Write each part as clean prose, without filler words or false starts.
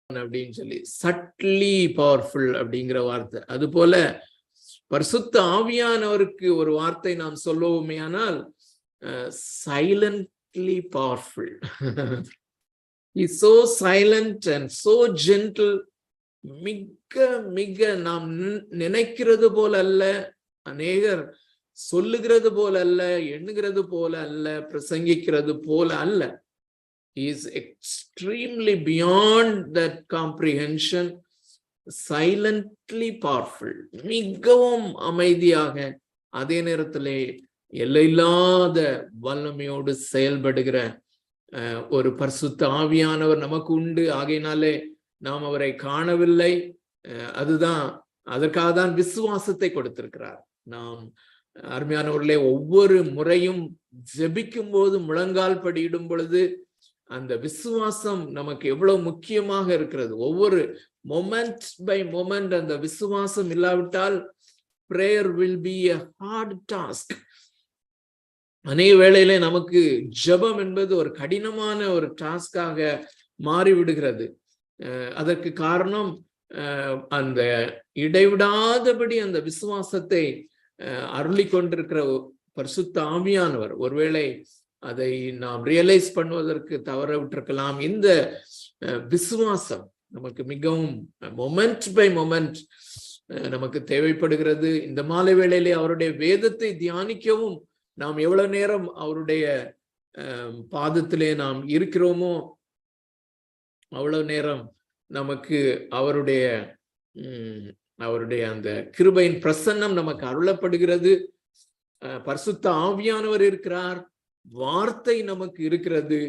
அப்படின்னு சொல்லி subtly powerful அப்படிங்கிற வார்த்தை. அது போல பரிசுத்த ஆவியானவருக்கு ஒரு வார்த்தை நாம் சொல்லுவோமே ஆனால் silently powerful. Is so silent and so gentle. மிக மிக நாம் நினைக்கிறது போல அல்ல, அநேகர் சொல்லுகிறது போல அல்ல, எண்ணுகிறது போல அல்ல, பிரசங்கிக்கிறது போல அல்ல. He is extremely beyond that comprehension, silently powerful. மிகவும் அமைதியாக, அதே நேரத்திலே எல்லையில்லாத வல்லமையோடு செயல்படுகிற ஒரு பரிசுத்த ஆவியானவர் நமக்கு உண்டு. ஆகையினாலே நாம் அவரை காணவில்லை. அதுதான், அதற்காக தான் விசுவாசத்தை கொடுத்திருக்கிறார். நாம் அருமையானவர்களே, ஒவ்வொரு முறையும் ஜெபிக்கும் போது, முழங்கால் படியிடும் பொழுது அந்த விசுவாசம் நமக்கு எவ்வளவு முக்கியமாக இருக்கிறது. ஒவ்வொரு மொமெண்ட் பை மொமெண்ட் அந்த விசுவாசம் இல்லாவிட்டால் prayer will be a hard task. அநேக வேளையிலே நமக்கு ஜெபம் என்பது ஒரு கடினமான ஒரு டாஸ்காக மாறிவிடுகிறது. அதற்கு காரணம் அந்த இடைவிடாதபடி அந்த விசுவாசத்தை அருளி கொண்டிருக்கிற பரிசுத்த ஆவியானவர். ஒருவேளை அதை நாம் ரியலைஸ் பண்ணுவதற்கு தவற விட்டிருக்கலாம். இந்த விசுவாசம் நமக்கு மிகவும் மொமெண்ட் பை மொமெண்ட் நமக்கு தேவைப்படுகிறது. இந்த மாலை வேளையிலே அவருடைய வேதத்தை தியானிக்கவும் நாம் எவ்வளவு நேரம் அவருடைய பாதத்திலே நாம் இருக்கிறோமோ அவ்வளவு நேரம் நமக்கு அவருடைய அந்த கிருபையின் பிரசன்னம் நமக்கு அருளப்படுகிறது. பரிசுத்த ஆவியானவர் இருக்கிறார், வார்த்தை நமக்கு இருக்கிறது.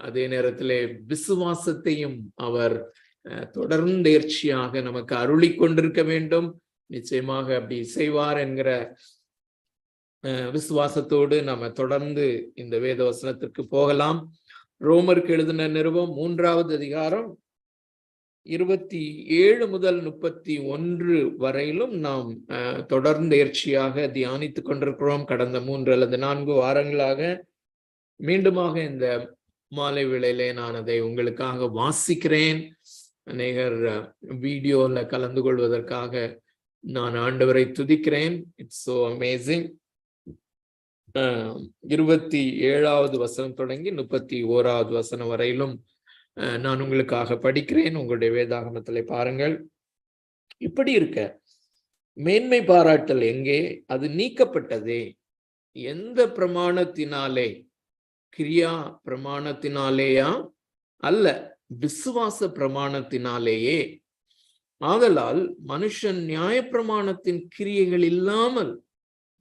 அதே நேரத்திலே விசுவாசத்தையும் அவர் தொடர்ந்தேர்ச்சியாக நமக்கு அருளி கொண்டிருக்க வேண்டும். நிச்சயமாக அப்படி செய்வார் என்கிற விசுவாசத்தோடு நம்ம தொடர்ந்து இந்த வேத வசனத்திற்கு போகலாம். ரோமருக்கு எழுதின நிருபம் 3வது அதிகாரம் 27 முதல் 31 வரையிலும் நாம் தொடர்ந்தேர்ச்சியாக தியானித்துக் கொண்டிருக்கிறோம். கடந்த 3 அல்லது 4 வாரங்களாக மீண்டுமாக இந்த மாலை வேளையிலே நான் அதை உங்களுக்காக வாசிக்கிறேன். அநேகர் வீடியோல கலந்து கொள்வதற்காக நான் ஆண்டவரை துதிக்கிறேன். It's so amazing. 27வது வசனம் தொடங்கி 31வது வசனம் வரையிலும் நான் உங்களுக்காக படிக்கிறேன். உங்களுடைய வேதாகமத்திலே பாருங்கள். இப்படி இருக்க மேன்மை பாராட்டல் எங்கே? அது நீக்கப்பட்டதே. எந்த பிரமாணத்தினாலே? கிரியா பிரமாணத்தினாலேயா? அல்ல, விசுவாச பிரமாணத்தினாலேயே. ஆதலால் மனுஷன் நியாய பிரமாணத்தின் கிரியைகள் இல்லாமல்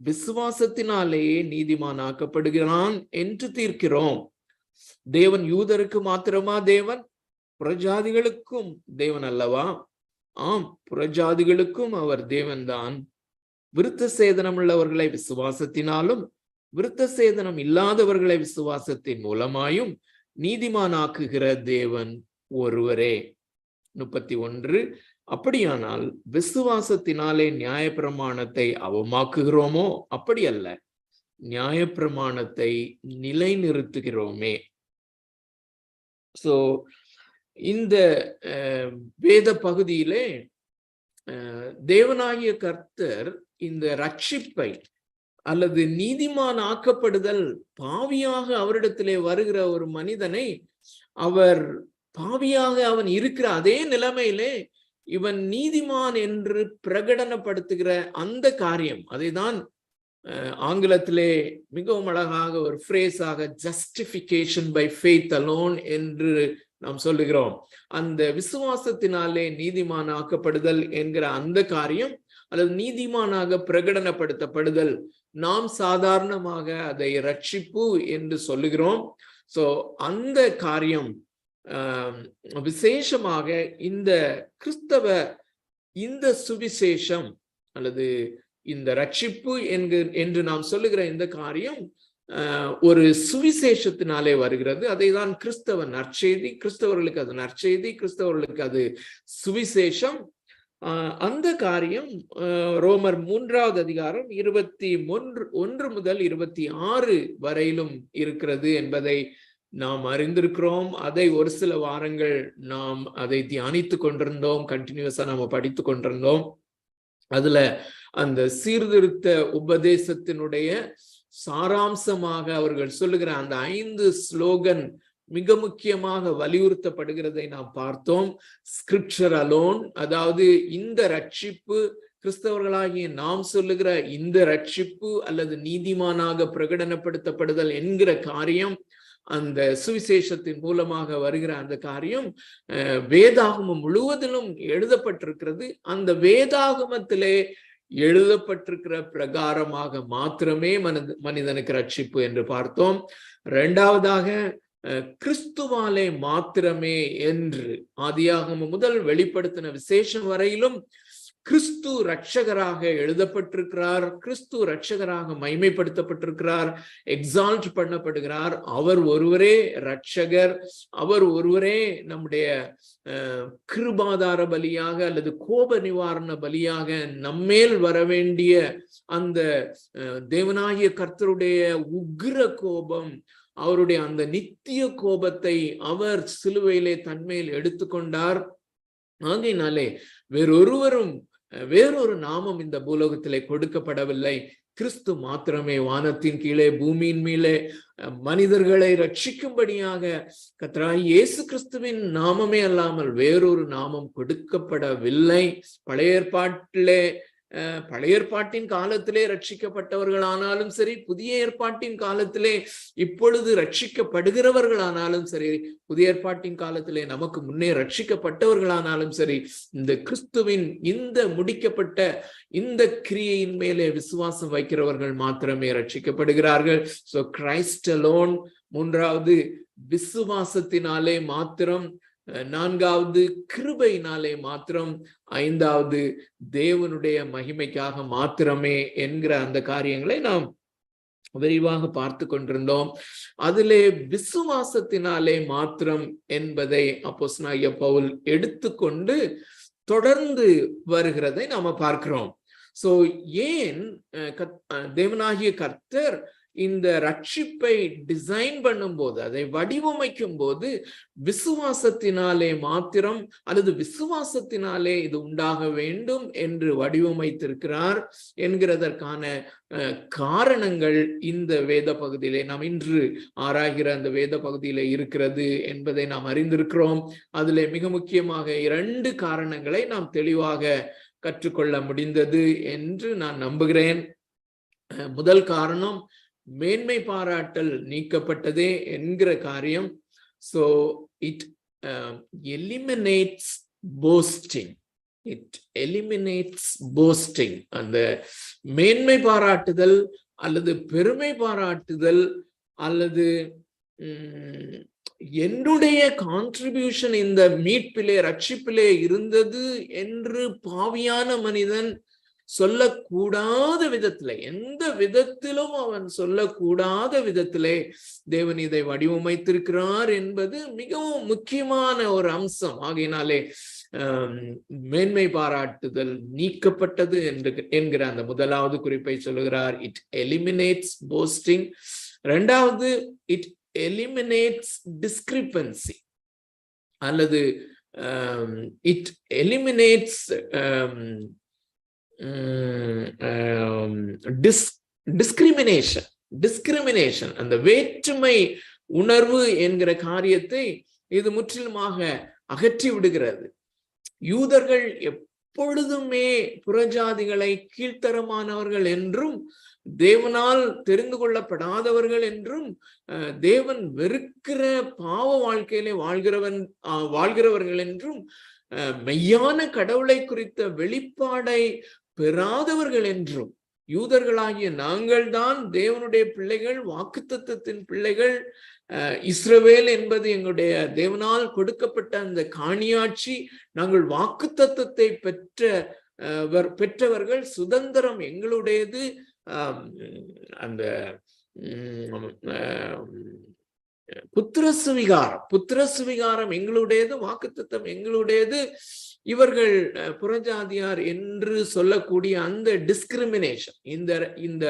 விசுவாசத்தினாலேயே நீதிமான் ஆக்கப்படுகிறான் என்று தீர்க்கிறோம். தேவன் யூதருக்கு மாத்திரமா தேவன்? புறஜாதிகளுக்கும் தேவன் அல்லவா? ஆம், புறஜாதிகளுக்கும் அவர் தேவன்தான். விருத்த சேதனம் உள்ளவர்களை விசுவாசத்தினாலும் விருத்த சேதனம் இல்லாதவர்களை விசுவாசத்தின் மூலமாயும் நீதிமானாக்குகிற தேவன் ஒருவரே. 31. அப்படியானால் விசுவாசத்தினாலே நியாயப்பிரமாணத்தை அவமாக்குகிறோமோ? அப்படி அல்ல, நியாயப்பிரமாணத்தை நிலைநிறுத்துகிறோமே. சோ இந்த வேத பகுதியிலே தேவனாகிய கர்த்தர் இந்த ரட்சிப்பை அல்லது நீதிமான் ஆக்கப்படுதல், பாவியாக அவரிடத்திலே வருகிற ஒரு மனிதனை, அவர் பாவியாக அவன் இருக்கிற அதே நிலைமையிலே இவன் நீதிமான் என்று பிரகடனப்படுத்துகிற அந்த காரியம், அதைதான் ஆங்கிலத்திலே மிகவும் அழகாக ஒரு ஃப்ரேஸாக ஜஸ்டிஃபிகேஷன் பை ஃபெய்த் அலோன் என்று நாம் சொல்லுகிறோம். அந்த விசுவாசத்தினாலே நீதிமான் ஆக்கப்படுதல் என்கிற அந்த காரியம் அல்லது நீதிமானாக பிரகடனப்படுத்தப்படுதல், நாம் சாதாரணமாக அதை ரட்சிப்பு என்று சொல்லுகிறோம். சோ அந்த காரியம் விசேஷமாக இந்த கிறிஸ்தவ இந்த சுவிசேஷம் அல்லது இந்த ரட்சிப்பு என்று நாம் சொல்லுகிற இந்த காரியம் ஒரு சுவிசேஷத்தினாலே வருகிறது. அதை தான் கிறிஸ்தவ நற்செய்தி. கிறிஸ்தவர்களுக்கு அது நற்செய்தி, கிறிஸ்தவர்களுக்கு அது சுவிசேஷம். அந்த காரியம் ரோமர் 3வது அதிகாரம் 21 முதல் 26 வரையிலும் இருக்கிறது என்பதை நாம் அறிந்திருக்கிறோம். அதை ஒரு சில வாரங்கள் நாம் அதை தியானித்து கொண்டிருந்தோம், கண்டினியூஸா நாம படித்து கொண்டிருந்தோம். அதுல அந்த சீர்திருத்த உபதேசத்தினுடைய சாராம்சமாக அவர்கள் சொல்லுகிற அந்த 5 ஸ்லோகன் மிக முக்கியமாக வலியுறுத்தப்படுகிறதை நாம் பார்த்தோம். ஸ்கிரிப்சர் அலோன், அதாவது இந்த ரட்சிப்பு, கிறிஸ்தவர்களாகிய நாம் சொல்லுகிற இந்த ரட்சிப்பு அல்லது நீதிமானாக பிரகடனப்படுத்தப்படுதல் என்கிற காரியம், அந்த சுவிசேஷத்தின் மூலமாக வருகிற அந்த காரியம் வேதாகமம் முழுவதிலும் எழுதப்பட்டிருக்கிறது. அந்த வேதாகமத்திலே எழுதப்பட்டிருக்கிற பிரகாரமாக மாத்திரமே மனிதனுக்கு ரட்சிப்பு என்று பார்த்தோம். இரண்டாவதாக கிறிஸ்துவாலே மாத்திரமே என்று ஆதியாகமம் முதல் வெளிப்படுத்தின விசேஷம் வரையிலும் கிறிஸ்து ரட்சகராக எழுதப்பட்டிருக்கிறார், கிறிஸ்து ரட்சகராக மைமைப்படுத்தப்பட்டிருக்கிறார், எக்ஸால்ட் பண்ணப்படுகிறார். அவர் ஒருவரே ரட்சகர், அவர் ஒருவரே நம்முடைய கிருபாதார பலியாக அல்லது கோப நிவாரண பலியாக நம்மேல் வரவேண்டிய அந்த தேவனாகிய கர்த்தருடைய உக்கிர கோபம், அவருடைய அந்த நித்திய கோபத்தை அவர் சிலுவையிலே தன்மேல் எடுத்துக்கொண்டார். ஆகையினாலே வேறொரு நாமம் இந்த பூலோகத்திலே கொடுக்கப்படவில்லை. கிறிஸ்து மாத்திரமே வானத்தின் கீழே பூமியின் மேலே மனிதர்களை ரட்சிக்கும்படியாக கர்த்தராகிய இயேசு கிறிஸ்துவின் நாமமே அல்லாமல் வேறொரு நாமம் கொடுக்கப்படவில்லை. பழைய ஏற்பாட்டின் காலத்திலே ரட்சிக்கப்பட்டவர்களானாலும் சரி, புதிய ஏற்பாட்டின் காலத்திலே இப்பொழுது ரட்சிக்கப்படுகிறவர்களானாலும் சரி, புதிய ஏற்பாட்டின் காலத்திலே நமக்கு முன்னே ரட்சிக்கப்பட்டவர்களானாலும் சரி, இந்த கிறிஸ்துவின் இந்த முடிக்கப்பட்ட இந்த கிரியையின் மேலே விசுவாசம் வைக்கிறவர்கள் மாத்திரமே ரட்சிக்கப்படுகிறார்கள். So Christ alone. மூன்றாவது விசுவாசத்தினாலே மாத்திரம். நான்காவது கிருபையினாலே மாத்திரம். ஐந்தாவது தேவனுடைய மகிமைக்காக மாத்திரமே என்கிற அந்த காரியங்களை நாம் விரிவாக பார்த்து கொண்டிருந்தோம். அதிலே விசுவாசத்தினாலே மாத்திரம் என்பதை அப்போஸ்தலனாகிய பவுல் எடுத்துக்கொண்டு தொடர்ந்து வருகிறதை நாம பார்க்கிறோம். சோ ஏன் தேவனாகிய கர்த்தர் இந்த ரட்சிப்பை டிசைன் பண்ணும் போது, அதை வடிவமைக்கும் போது விசுவாசத்தினாலே மாத்திரம் அல்லது விசுவாசத்தினாலே இது உண்டாக வேண்டும் என்று வடிவமைத்திருக்கிறார் என்கிறதற்கான காரணங்கள் இந்த வேத பகுதியிலே நாம் இன்று ஆராய்கிற அந்த வேத பகுதியிலே இருக்கிறது என்பதை நாம் அறிந்திருக்கிறோம். அதிலே மிக முக்கியமாக 2 காரணங்களை நாம் தெளிவாக கற்றுக்கொள்ள முடிந்தது என்று நான் நம்புகிறேன். முதல் காரணம், மேன்மை பாராட்டல் நீக்கப்பட்டதே என்கிற காரியம். So it eliminates boasting. It eliminates boasting. அந்த மேன்மை பாராட்டுதல் அல்லது பெருமை பாராட்டுதல் அல்லது என்னுடைய கான்ட்ரிபியூஷன் இந்த மீட்பிலே ரட்சிப்பிலே இருந்தது என்று பாவியான மனிதன் சொல்லக்கூடாத விதத்திலே, எந்த விதத்திலும் அவன் சொல்லக்கூடாத விதத்திலே தேவன் இதை வடிவமைத்திருக்கிறார் என்பது மிகவும் முக்கியமான ஒரு அம்சம். ஆகையினாலே மேன்மை பாராட்டுதல் நீக்கப்பட்டது என்கிற அந்த முதலாவது குறிப்பை சொல்லுகிறார். It eliminates posting. இரண்டாவது, இட் எலிமினேட்ஸ் டிஸ்கிரிபன்சி அல்லது இட் எலிமினேட்ஸ் டிஸ்கிரிமினேஷன், அந்த வேற்றுமை உணர்வு என்கிற காரியத்தை இது முற்றிலுமாக அகற்றி விடுகிறது. யூதர்கள் எப்பொழுதுமே புறஜாதிகளை கீழ்த்தரமானவர்கள் என்றும் தேவனால் தெரிந்து கொள்ளப்படாதவர்கள் என்றும் தேவன் வெறுக்கிற பாவ வாழ்க்கையிலே வாழ்கிறவர்கள் என்றும் மெய்யான கடவுளை குறித்த வெளிப்பாடை பெறாதவர்கள் என்றும், யூதர்களாகிய நாங்கள் தான் தேவனுடைய பிள்ளைகள், வாக்குத்தத்தத்தின் பிள்ளைகள், இஸ்ரவேல் என்பது எங்களுடைய தேவனால் கொடுக்கப்பட்ட அந்த காணியாட்சி, நாங்கள் வாக்குத்தத்தத்தை பெற்றவர்கள், சுதந்திரம் எங்களுடையது, அந்த புத்திரசுவிகாரம் எங்களுடையது, வாக்குத்தத்தம் எங்களுடையது. இவர்கள் புறஜாதியார் என்று சொல்லக்கூடிய அந்த டிஸ்கிரிமினேஷன், இந்த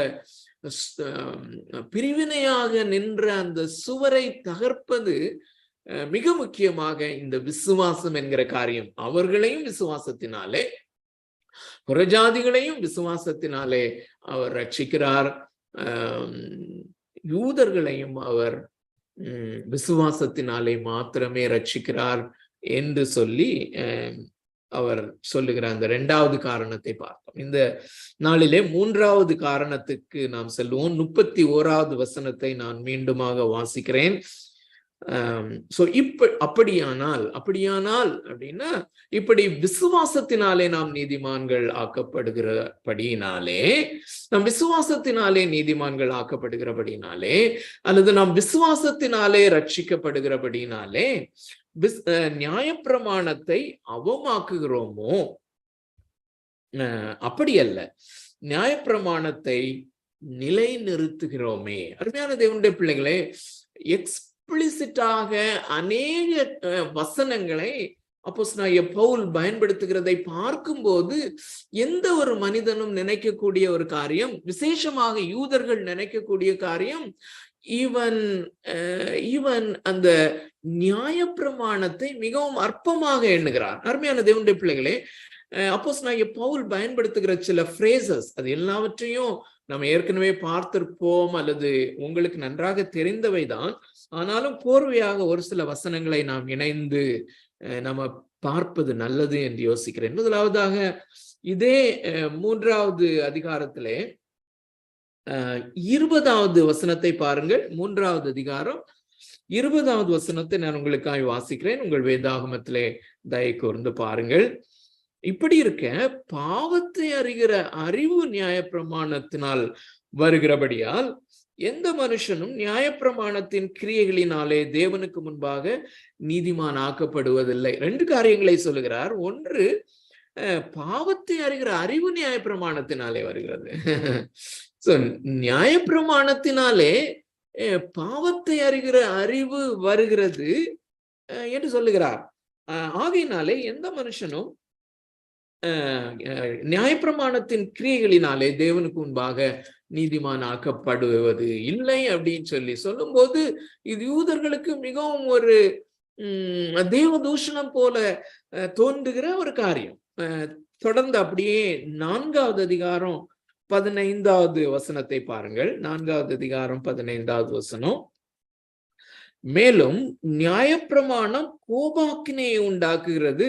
பிரிவினையாக நின்ற அந்த சுவரை தகர்ப்பது மிக முக்கியமாக இந்த விசுவாசம் என்கிற காரியம். அவர்களையும் விசுவாசத்தினாலே, புறஜாதிகளையும் விசுவாசத்தினாலே அவர் ரட்சிக்கிறார். யூதர்களையும் அவர் விசுவாசத்தினாலே மாத்திரமே ரட்சிக்கிறார் என்று சொல்லி அவர் சொல்லுகிற அந்த 2வது காரணத்தை பார்த்தோம். இந்த நாளிலே 3வது காரணத்துக்கு நாம் செல்வோம். 31வது வசனத்தை நான் மீண்டுமாக வாசிக்கிறேன். அப்படியானால் அப்படின்னா, இப்படி விசுவாசத்தினாலே நாம் நீதிமான்கள் ஆக்கப்படுகிறபடியினாலே, நாம் விசுவாசத்தினாலே நீதிமான்கள் ஆக்கப்படுகிறபடினாலே, அல்லது நாம் விசுவாசத்தினாலே ரட்சிக்கப்படுகிறபடினாலே நியாயப்பிரமாணத்தை அவமாக்குகிறோமோ? அப்படி அல்ல, நியாயப்பிரமாணத்தை நிலைநிறுத்துகிறோமே. அருமையான தேவனுடைய பிள்ளைகளே, எக்ஸ்பிளிசிட்டாக அநேக வசனங்களை அப்போஸ்தலனாகிய பவுல் பயன்படுத்துகிறதை பார்க்கும்போது எந்த ஒரு மனிதனும் நினைக்கக்கூடிய ஒரு காரியம், விசேஷமாக யூதர்கள் நினைக்கக்கூடிய காரியம், இவன் அந்த நியாயப்பிரமாணத்தை மிகவும் அற்பமாக எண்ணுகிறார். அருமையான தேவனுடைய பிள்ளைகளே, அப்போஸ்தலனாகிய பவுல் பயன்படுத்துகிற சில பிரேசஸ், அது எல்லாவற்றையும் நம்ம ஏற்கனவே பார்த்திருப்போம் அல்லது உங்களுக்கு நன்றாக தெரிந்தவைதான். ஆனாலும் கோர்வையாக ஒரு சில வசனங்களை நாம் இணைந்து நம்ம பார்ப்பது நல்லது என்று யோசிக்கிறேன். முதலாவதாக இதே 3வது அதிகாரத்திலே 20வது வசனத்தை பாருங்கள். 3வது அதிகாரம் 20வது வசனத்தை நான் உங்களுக்காக வாசிக்கிறேன். உங்கள் வேதாகமத்திலே தயை கூர்ந்து பாருங்கள். இப்படி இருக்க, பாவத்தை அறிகிற அறிவு நியாயப்பிரமாணத்தினால் வருகிறபடியால் எந்த மனுஷனும் நியாயப்பிரமாணத்தின் கிரியைகளினாலே தேவனுக்கு முன்பாக நீதிமான் ஆக்கப்படுவதில்லை. 2 காரியங்களை சொல்லுகிறார். ஒன்று, பாவத்தை அறிகிற அறிவு நியாயப்பிரமாணத்தினாலே வருகிறது. நியாயப்பிரமாணத்தினாலே பாவத்தை அறிகிற அறிவு வருகிறது என்று சொல்லுகிறார். ஆகையினாலே எந்த மனுஷனும் நியாயப்பிரமாணத்தின் கிரியைகளினாலே தேவனுக்கு முன்பாக நீதிமான் ஆக்கப்படுவது இல்லை அப்படின்னு சொல்லும் போது இது யூதர்களுக்கு மிகவும் ஒரு தேவதூஷணம் போல தோன்றுகிற ஒரு காரியம். தொடர்ந்து அப்படியே 4வது அதிகாரம் 15வது வசனத்தை பாருங்கள். 4வது அதிகாரம் 15வது வசனம். மேலும் நியாயப்பிரமாணம் கோபாக்கினையை உண்டாக்குகிறது,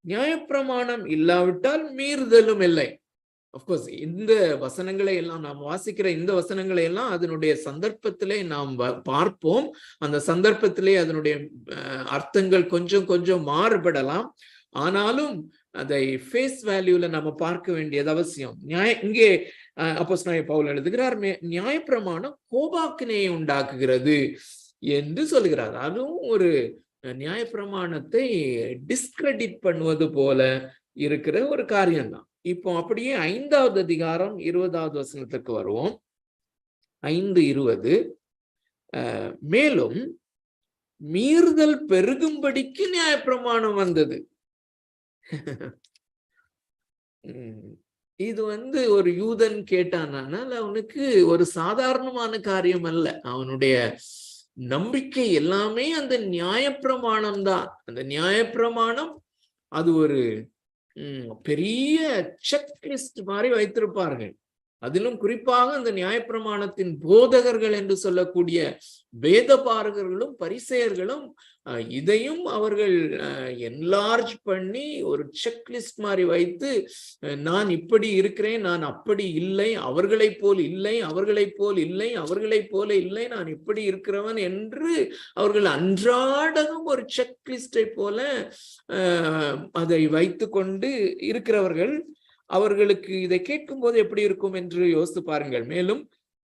நியாயப்பிரமாணம் இல்லாவிட்டால் மீறுதலும் இல்லை. அப்கோர்ஸ் இந்த வசனங்களை எல்லாம் நாம் வாசிக்கிற இந்த வசனங்களை எல்லாம் அதனுடைய சந்தர்ப்பத்திலே நாம் பார்ப்போம். அந்த சந்தர்ப்பத்திலே அதனுடைய அர்த்தங்கள் கொஞ்சம் கொஞ்சம் மாறுபடலாம். ஆனாலும் அதை ஃபேஸ் வேல்யூல நம்ம பார்க்க வேண்டியது அவசியம். இங்கே அப்போஸ்தலனாகிய பவுல் எழுதுகிறார், நியாயப்பிரமாணம் கோபாக்கினையை உண்டாக்குகிறது என்று சொல்லுகிறார். அதுவும் ஒரு நியாயப்பிரமாணத்தை டிஸ்கிரெடிட் பண்ணுவது போல இருக்கிற ஒரு காரியம்தான். இப்போ அப்படியே 5வது அதிகாரம் 20வது வசனத்துக்கு வருவோம். 5:20. மேலும் மீறுதல் பெருகும்படிக்கு நியாயப்பிரமாணம் வந்தது. இது ஒரு யூதன் கேட்டானால் அவனுக்கு ஒரு சாதாரணமான காரியம் அல்ல. அவனுடைய நம்பிக்கை எல்லாமே அந்த நியாயப்பிரமாணம் தான். அந்த நியாயப்பிரமாணம் அது ஒரு பெரிய செக்லிஸ்ட் மாதிரி வைத்திருப்பார்கள். அதிலும் குறிப்பாக அந்த நியாயப்பிரமாணத்தின் போதகர்கள் என்று சொல்லக்கூடிய வேதபாரகர்களும் பரிசேயர்களும் இதையும் அவர்கள் என்லார்ஜ் பண்ணி ஒரு செக்லிஸ்ட் மாதிரி வைத்து, நான் இப்படி இருக்கிறேன், நான் அப்படி இல்லை, அவர்களைப் போல் இல்லை, அவர்களைப் போல் இல்லை, அவர்களைப் போல இல்லை, நான் இப்படி இருக்கிறவன் என்று அவர்கள் அன்றாடமும் ஒரு செக்லிஸ்டை போல அதை வைத்து கொண்டு இருக்கிறவர்கள். அவர்களுக்கு இதை கேட்கும் போது எப்படி இருக்கும் என்று யோசித்து பாருங்கள். மேலும்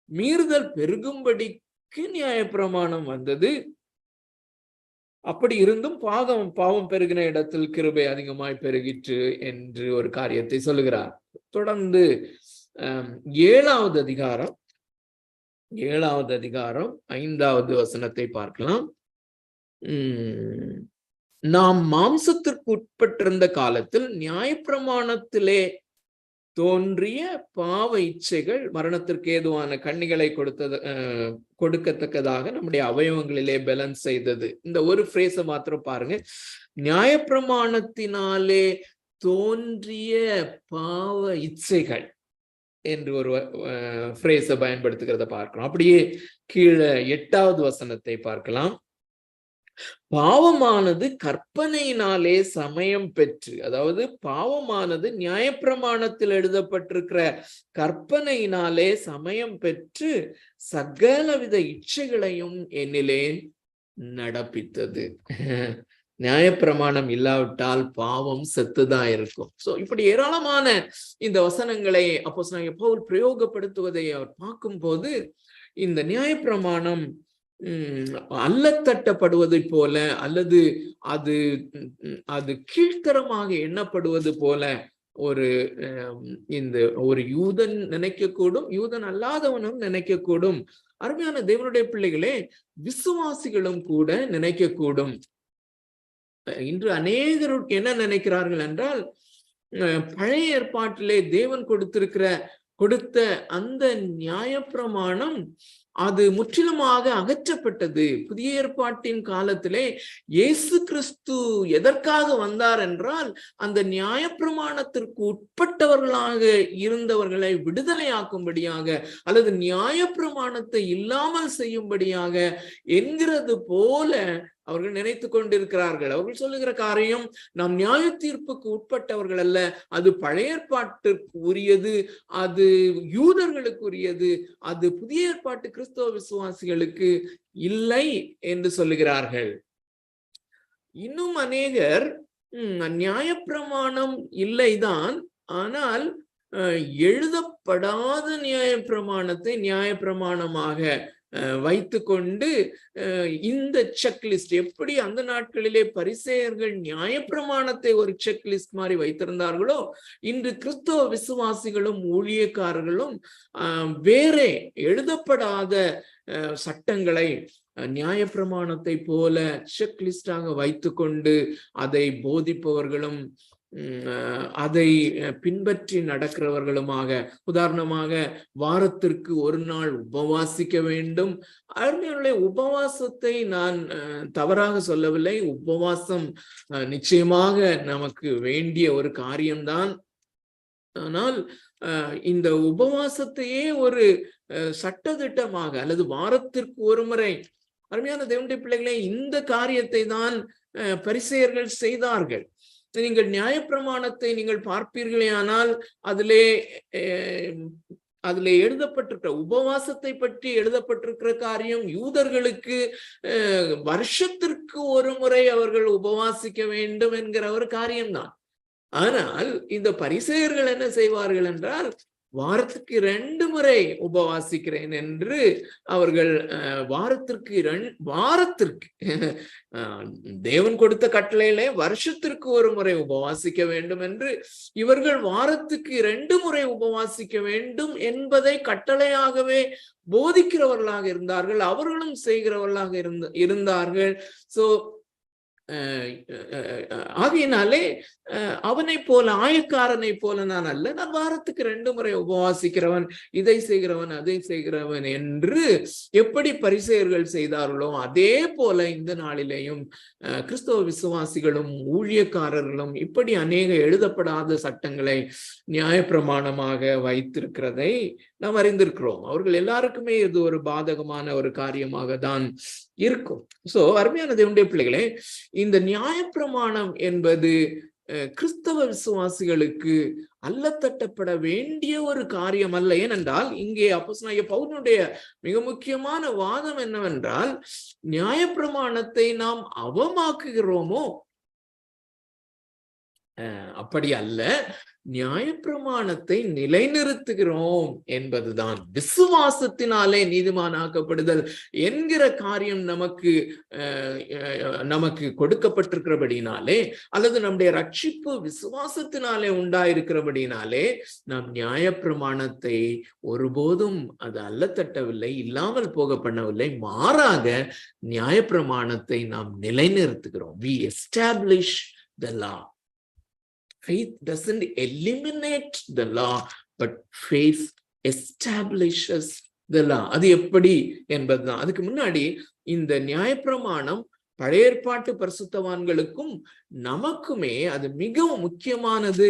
மீறுதல் பெருகும்படிக்கு நியாயப்பிரமாணம் வந்தது, அப்படி இருந்தும் பாவம் பெருகின இடத்தில் கிருபை அதிகமாய் பெருகிற்று என்று ஒரு காரியத்தை சொல்லுகிறார். தொடர்ந்து 7வது அதிகாரம் 5வது வசனத்தை பார்க்கலாம். நாம் மாம்சத்திற்கு உட்பட்டிருந்த காலத்தில் நியாயப்பிரமாணத்திலே தோன்றிய பாவ இச்சைகள் மரணத்திற்கு ஏதுவான கண்ணிகளை கொடுக்கத்தக்கதாக நம்முடைய அவயவங்களிலே பேலன்ஸ் செய்தது. இந்த ஒரு பிரேஸை மாத்திரம் பாருங்க. நியாயப்பிரமாணத்தினாலே தோன்றிய பாவ இச்சைகள் என்று ஒரு பிரேஸை பயன்படுத்துகிறத பார்க்கிறோம். அப்படியே கீழே 8வது வசனத்தை பார்க்கலாம். பாவமானது கற்பனையினாலே சமயம் பெற்று, அதாவது பாவமானது நியாயப்பிரமாணத்தில் எழுதப்பட்டிருக்கிற கற்பனையினாலே சமயம் பெற்று சகலவித இச்சைகளையும் என்னிலே நடப்பித்தது. நியாயப்பிரமாணம் இல்லாவிட்டால் பாவம் செத்துதான் இருக்கும். சோ இப்படி ஏராளமான இந்த வசனங்களை அப்போஸ்தலனாகிய பவுல் பிரயோகப்படுத்துவதை அவர் பார்க்கும் போது, இந்த நியாயப்பிரமாணம் அல்லத்தட்டப்படுவது போல அல்லது அது கீழ்த்தரமாக எண்ணப்படுவது போல ஒரு யூதன் நினைக்கக்கூடும், யூதன் அல்லாதவனும் நினைக்கக்கூடும். அருமையான தேவனுடைய பிள்ளைகளே, விசுவாசிகளும் கூட நினைக்கக்கூடும். இன்று அநேகர் என்ன நினைக்கிறார்கள் என்றால், பழைய ஏற்பாட்டிலே தேவன் கொடுத்த அந்த நியாயப்பிரமாணம் அது முற்றிலுமாக அகற்றப்பட்டது. புதிய ஏற்பாட்டின் காலத்திலே இயேசு கிறிஸ்து எதற்காக வந்தார் என்றால், அந்த நியாயப்பிரமாணத்திற்கு உட்பட்டவர்களாக இருந்தவர்களை விடுதலையாக்கும்படியாக அல்லது நியாயப்பிரமாணத்தை இல்லாமல் செய்யும்படியாக என்கிறது போல அவர்கள் நினைத்து கொண்டிருக்கிறார்கள். அவர்கள் சொல்லுகிற காரியம், நாம் நியாய தீர்ப்புக்கு உட்பட்டவர்கள் அல்ல, அது பழைய ஏற்பாட்டிற்கு உரியது, அது யூதர்களுக்கு உரியது, அது புதிய ஏற்பாட்டு கிறிஸ்தவ விசுவாசிகளுக்கு இல்லை என்று சொல்லுகிறார்கள். இன்னும் அநேகர் நியாயப்பிரமாணம் இல்லைதான், ஆனால் எழுதப்படாத நியாயப்பிரமாணத்தை நியாயப்பிரமாணமாக வைத்து கொண்டு இந்த செக்லிஸ்ட், எப்படி அந்த நாட்களிலே பரிசேயர்கள் நியாயப்பிரமாணத்தை ஒரு செக்லிஸ்ட் மாதிரி வைத்திருந்தார்களோ, இன்று கிறிஸ்தவ விசுவாசிகளும் ஊழியக்காரர்களும் வேறே எழுதப்படாத சட்டங்களை நியாயப்பிரமாணத்தை போல செக்லிஸ்டாக வைத்து கொண்டு அதை போதிப்பவர்களும் அதை பின்பற்றி நடக்கிறவர்களுமாக, உதாரணமாக வாரத்திற்கு ஒரு நாள் உபவாசிக்க வேண்டும். அருமையான உபவாசத்தை நான் தவறாக சொல்லவில்லை. உபவாசம் நிச்சயமாக நமக்கு வேண்டிய ஒரு காரியம்தான். ஆனால் இந்த உபவாசத்தையே ஒரு சட்டதிட்டமாக அல்லது வாரத்திற்கு ஒரு முறை, அருமையான தேவனுடைய பிள்ளைகளே, இந்த காரியத்தை தான் பரிசேயர்கள் செய்தார்கள். நீங்கள் நியாயப்பிரமாணத்தை நீங்கள் பார்ப்பீர்களே, ஆனால் அதிலே எழுதப்பட்டிருக்கிற உபவாசத்தை பற்றி எழுதப்பட்டிருக்கிற காரியம் யூதர்களுக்கு வருஷத்திற்கு ஒரு முறை அவர்கள் உபவாசிக்க வேண்டும் என்கிற ஒரு காரியம்தான். ஆனால் இந்த பரிசேயர்கள் என்ன செய்வார்கள் என்றால், வாரத்துக்கு 2 முறை உபவாசிக்கிறேன் என்று அவர்கள் வாரத்திற்கு தேவன் கொடுத்த கட்டளையிலே வருஷத்திற்கு ஒரு முறை உபவாசிக்க வேண்டும் என்று இவர்கள் வாரத்துக்கு 2 முறை உபவாசிக்க வேண்டும் என்பதை கட்டளையாகவே போதிக்கிறவர்களாக இருந்தார்கள். அவர்களும் செய்கிறவர்களாக இருந்தார்கள். சோ ஆகையினாலே அவனை போல, ஆயக்காரனை போல நான் அல்ல, நான் வாரத்துக்கு 2 முறை உபவாசிக்கிறவன், இதை செய்கிறவன், அதை செய்கிறவன் என்று எப்படி பரிசேயர்கள் செய்தார்களோ, அதே போல இந்த நாளிலேயும் கிறிஸ்தவ விசுவாசிகளும் ஊழியக்காரர்களும் இப்படி அநேக எழுதப்படாத சட்டங்களை நியாயப்பிரமாணமாக வைத்திருக்கிறதை நாம் அறிந்திருக்கிறோம். அவர்கள் எல்லாருக்குமே இது ஒரு பாதகமான ஒரு காரியமாக தான் இருக்கும். சோ அருமையான தேவனுடைய பிள்ளைகளே, இந்த நியாயப்பிரமாணம் என்பது கிறிஸ்தவ விசுவாசிகளுக்கு அல்லத்தட்டப்பட வேண்டிய ஒரு காரியம் அல்ல. ஏனென்றால் இங்கே அப்போஸ்தலனாகிய பவுலுடைய மிக முக்கியமான வாதம் என்னவென்றால், நியாயப்பிரமாணத்தை நாம் அவமாக்குகிறோமோ? அப்படி அல்ல, நியாயப்பிரமாணத்தை நிலைநிறுத்துகிறோம் என்பதுதான். விசுவாசத்தினாலே நீதிமானாக்கப்படுதல் என்கிற காரியம் நமக்கு கொடுக்கப்பட்டிருக்கிறபடினாலே, அல்லது நம்முடைய ரட்சிப்பு விசுவாசத்தினாலே உண்டாயிருக்கிறபடினாலே, நாம் நியாயப்பிரமாணத்தை ஒருபோதும் அது அல்லத்தட்டவில்லை, இல்லாமல் போக பண்ணவில்லை. மாறாக நியாயப்பிரமாணத்தை நாம் நிலைநிறுத்துகிறோம். We establish the law. Faith doesn't eliminate the law, but faith establishes the law. அது எப்படி என்பதுதான். அதுக்கு முன்னாடி இந்த நியாயப்பிரமாணம் பழைய ஏற்பாட்டு பரிசுத்தவான்களுக்கும் நமக்குமே அது மிகவும் முக்கியமானது.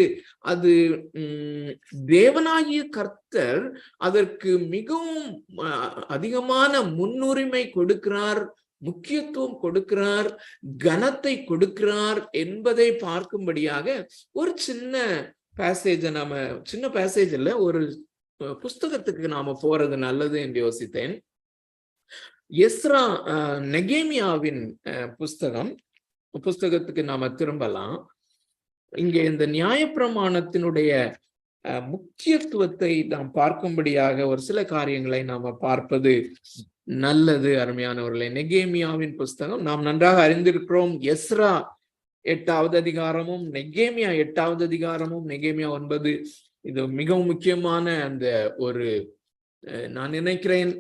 அது தேவனாகிய கர்த்தர் அதற்கு மிகவும் அதிகமான முன்னுரிமை கொடுக்கிறார், முக்கியத்துவம் கொடுக்கிறார், கனத்தை கொடுக்கிறார் என்பதை பார்க்கும்படியாக ஒரு சின்ன பேசேஜ், சின்ன பேசேஜ் இல்ல, ஒரு புஸ்தகத்துக்கு நாம போறது நல்லது என்று யோசித்தேன். எஸ்ரா நெகேமியாவின் புஸ்தகத்துக்கு நாம திரும்பலாம். இங்கே இந்த நியாயப்பிரமாணத்தினுடைய முக்கியத்துவத்தை நாம் பார்க்கும்படியாக ஒரு சில காரியங்களை நாம பார்ப்பது நல்லது. அருமையானவர்களே, நெகேமியாவின் புஸ்தகம் நாம் நன்றாக அறிந்திருக்கிறோம். எஸ்ரா 8வது அதிகாரமும் நெகேமியா 8வது அதிகாரமும் நெகேமியா 9 இது மிகவும் முக்கியமான அந்த ஒரு, நான் நினைக்கிறேன்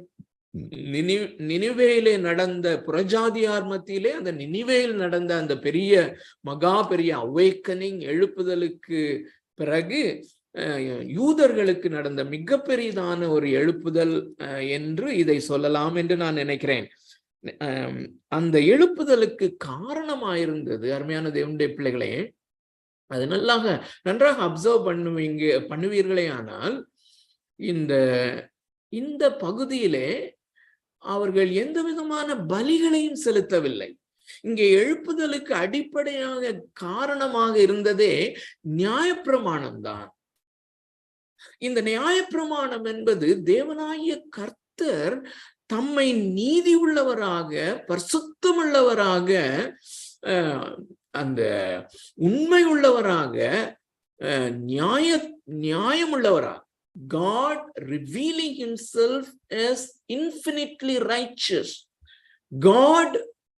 நினிவேயிலே நடந்த புறஜாதியார் மத்தியிலே அந்த நினிவேயில் நடந்த அந்த பெரிய மகா பெரிய அவேக்கனிங் எழுப்புதலுக்கு பிறகு யூதர்களுக்கு நடந்த மிக பெரிதான ஒரு எழுப்புதல் என்று இதை சொல்லலாம் என்று நான் நினைக்கிறேன். அந்த எழுப்புதலுக்கு காரணமாயிருந்தது, அருமையான தேவனுடைய பிள்ளைகளே, அது நன்றாக அப்சர்வ் பண்ணுவீர்களே ஆனால் இந்த பகுதியிலே அவர்கள் எந்த விதமான பலிகளையும் செலுத்தவில்லை. இங்கே எழுப்புதலுக்கு அடிப்படையாக காரணமாக இருந்ததே நியாயப்பிரமாணம் தான். இந்த நியாயப்பிரமாணம் என்பது தேவனாகிய கர்த்தர் தம்மை நீதி உள்ளவராக, பரிசுத்தமுள்ளவராக, அந்த உண்மை உள்ளவராக, நியாயமுள்ளவராக, God revealing himself as infinitely righteous, God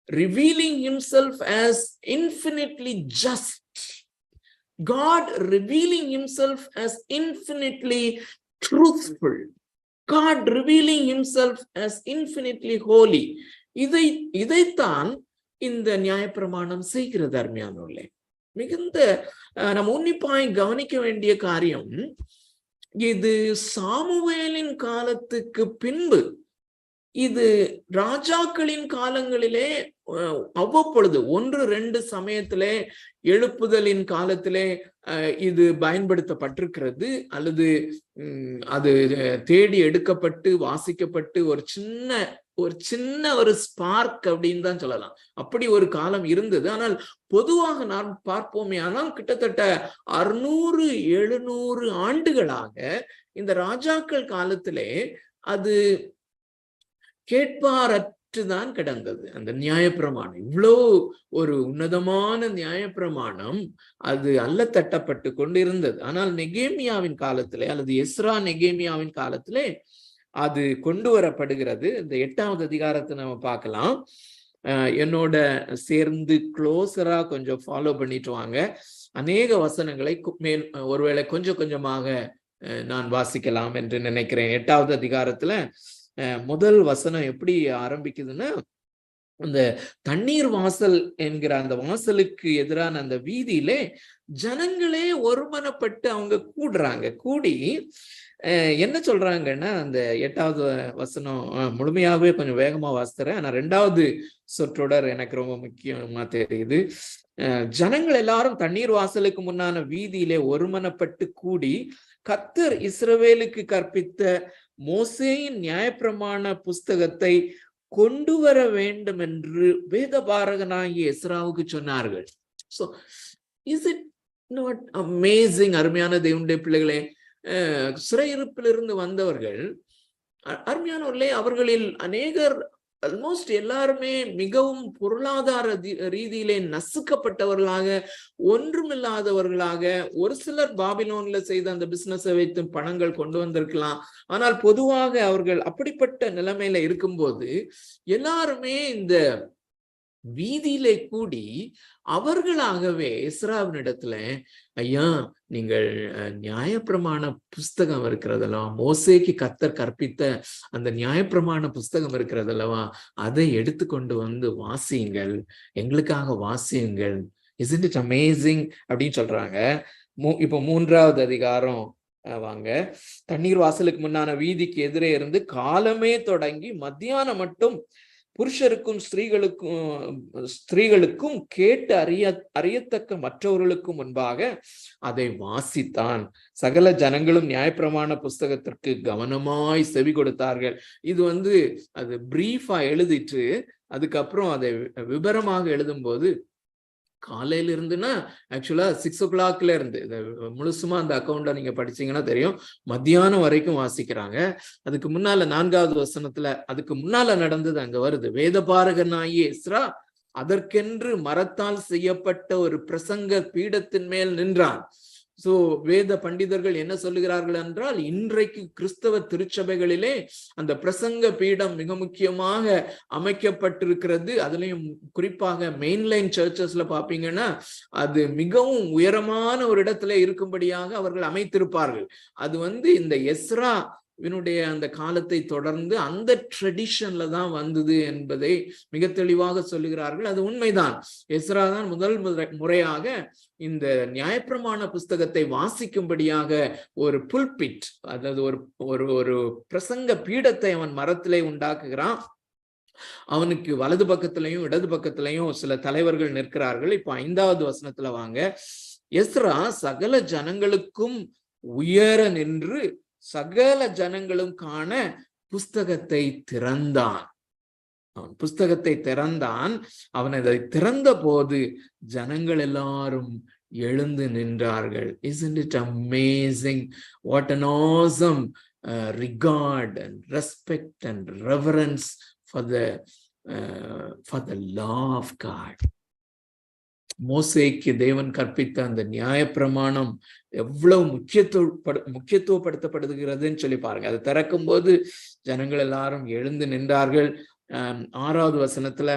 revealing himself as infinitely just, God revealing himself as infinitely truthful, God revealing himself as infinitely holy. இதைத்தான் இந்த நியாயப்பிரமாணம் செய்கிறது. அருமையானவர்களே, மிகுந்த நாம் உன்னிப்பாய் கவனிக்க வேண்டிய காரியம், இது சாமுவேலின் காலத்துக்கு பின்பு, இது ராஜாக்களின் காலங்களிலே அவ்வப்பொழுது 1-2 சமயத்திலே எழுப்புதலின் காலத்திலே இது பயன்படுத்தப்பட்டிருக்கிறது, அல்லது அது தேடி எடுக்கப்பட்டு வாசிக்கப்பட்டு ஒரு சின்ன ஒரு ஸ்பார்க் அப்படின்னு தான் சொல்லலாம். அப்படி ஒரு காலம் இருந்தது. ஆனால் பொதுவாக நாம் பார்ப்போமே ஆனால் கிட்டத்தட்ட 600-700 ஆண்டுகளாக இந்த ராஜாக்கள் காலத்திலே அது கேட்பாரற்றுதான் கிடந்தது. அந்த நியாயப்பிரமாணம், இவ்வளோ ஒரு உன்னதமான நியாயப்பிரமாணம் அது அல்ல தட்டப்பட்டு கொண்டிருந்தது. ஆனால் நெகேமியாவின் காலத்திலே, அல்லது எஸ்ரா நெகேமியாவின் காலத்திலே அது கொண்டு வரப்படுகிறது. இந்த 8வது அதிகாரத்தை நம்ம பார்க்கலாம். என்னோட சேர்ந்து க்ளோஸரா கொஞ்சம் ஃபாலோ பண்ணிட்டு வாங்க. அநேக வசனங்களை ஒருவேளை கொஞ்சமாக நான் வாசிக்கலாம் என்று நினைக்கிறேன். 8வது அதிகாரத்துல முதல் வசனம் எப்படி ஆரம்பிக்குதுன்னா, அந்த தண்ணீர் வாசல் என்கிற அந்த வாசலுக்கு எதிரான அந்த வீதியிலே ஜனங்களே ஒருமனப்பட்டு அவங்க கூடி என்ன சொல்றாங்கன்னா, அந்த 8வது வசனம் முழுமையாகவே கொஞ்சம் வேகமா வாசிக்கிறேன். ஆனா 2வது சொற்றொடர் எனக்கு ரொம்ப முக்கியமா தெரியுது. ஜனங்கள் எல்லாரும் தண்ணீர் வாசலுக்கு முன்னான வீதியிலே ஒருமனப்பட்டு கூடி கர்த்தர் இஸ்ரவேலுக்கு கற்பித்த மோசேயின் நியாயப்பிரமாண புஸ்தகத்தை கொண்டு வர வேண்டும் என்று வேதபாரகனாகிய எஸ்ராவுக்கு சொன்னார்கள். So, is it not amazing? அருமையான தேவனுடைய பிள்ளைகளே, சிறையிருப்பிலிருந்து வந்தவர்கள், அருமையானவர்களே, அவர்களில் அநேகர், ஆல்மோஸ்ட் எல்லாருமே மிகவும் பொருளாதார ரீதியிலே நசுக்கப்பட்டவர்களாக, ஒன்றுமில்லாதவர்களாக, ஒரு சிலர் பாபிலோன்ல செய்த அந்த பிசினஸை வைத்து பணங்கள் கொண்டு வந்திருக்கலாம். ஆனால் பொதுவாக அவர்கள் அப்படிப்பட்ட நிலைமையில இருக்கும்போது எல்லாருமே இந்த வீதியிலே கூடி அவர்களாகவே எஸ்ராவினிடத்துல, ஐயா, நீங்கள் நியாயப்பிரமாண புஸ்தகம் இருக்கிறதல்லவா, மோசேக்கு கர்த்தர் கற்பித்த அந்த நியாயப்பிரமாண புஸ்தகம் இருக்கிறதல்லவா, அதை எடுத்துக்கொண்டு வந்து வாசியுங்கள், எங்களுக்காக வாசியுங்கள் Isn't it amazing அப்படின்னு சொல்றாங்க. இப்போ 3வது அதிகாரம் வாங்க. தண்ணீர் வாசலுக்கு முன்னான வீதிக்கு எதிரே இருந்து காலமே தொடங்கி மத்தியானம் மட்டும் புருஷருக்கும் ஸ்திரீகளுக்கும் கேட்டு அறியத்தக்க மற்றவர்களுக்கும் முன்பாக அதை வாசித்தான். சகல ஜனங்களும் நியாயப்பிரமாண புஸ்தகத்திற்கு கவனமாய் செவி கொடுத்தார்கள். இது அது பிரீஃபா எழுதிட்டு அதுக்கப்புறம் அதை விபரமாக எழுதும்போது காலையில இருந்துன்னா ஆக்சுவலா 6 o'clock இருந்து முழுசுமா அந்த அக்கௌண்ட்ல நீங்க படிச்சீங்கன்னா தெரியும், மத்தியானம் வரைக்கும் வாசிக்கிறாங்க. அதுக்கு முன்னால 4வது வசனத்துல அதுக்கு முன்னால நடந்தது அங்க வருது. வேதபாரகனாகிய எஸ்ரா அதற்கென்று மரத்தால் செய்யப்பட்ட ஒரு பிரசங்க பீடத்தின் மேல் நின்றான். சோ வேத பண்டிதர்கள் என்ன சொல்லுகிறார்கள் என்றால், இன்றைக்கு கிறிஸ்தவ திருச்சபைகளிலே அந்த பிரசங்க பீடம் மிக முக்கியமாக அமைக்கப்பட்டிருக்கிறது. அதுலயும் குறிப்பாக மெயின்லைன் சர்ச்சஸ்ல பாப்பீங்கன்னா அது மிகவும் உயரமான ஒரு இடத்துல இருக்கும்படியாக அவர்கள் அமைத்திருப்பார்கள். அது இந்த எஸ்ரா இவனுடைய அந்த காலத்தை தொடர்ந்து அந்த ட்ரெடிஷன்ல தான் வந்தது என்பதை மிக தெளிவாக சொல்லுகிறார்கள். அது உண்மைதான். எஸ்ரா தான் முதல் முறையாக இந்த நியாயப்பிரமாண புஸ்தகத்தை வாசிக்கும்படியாக ஒரு புல்பிட், அதாவது ஒரு பிரசங்க பீடத்தை அவன் மரத்திலே உண்டாக்குகிறான். அவனுக்கு வலது பக்கத்திலையும் இடது பக்கத்திலையும் சில தலைவர்கள் நிற்கிறார்கள். இப்ப 5வது வசனத்துல வாங்க. எஸ்ரா சகல ஜனங்களுக்கும் உயர நின்று சகல ஜனங்களும் காண புஸ்தகத்தை திறந்தான். அவன் புஸ்தகத்தை திறந்தான். அவன் அதை திறந்த போது ஜனங்கள் எல்லாரும் எழுந்து நின்றார்கள். Isn't it amazing? What an awesome regard and respect and reverence for the law of God. மோசேக்கு தேவன் கற்பித்த அந்த நியாயப்பிரமாணம் எவ்வளவு முக்கியத்துவப்படுத்தப்படுகிறதுன்னு சொல்லி பாருங்க. அதை திறக்கும் போது ஜனங்கள் எல்லாரும் எழுந்து நின்றார்கள். 6வது வசனத்துல,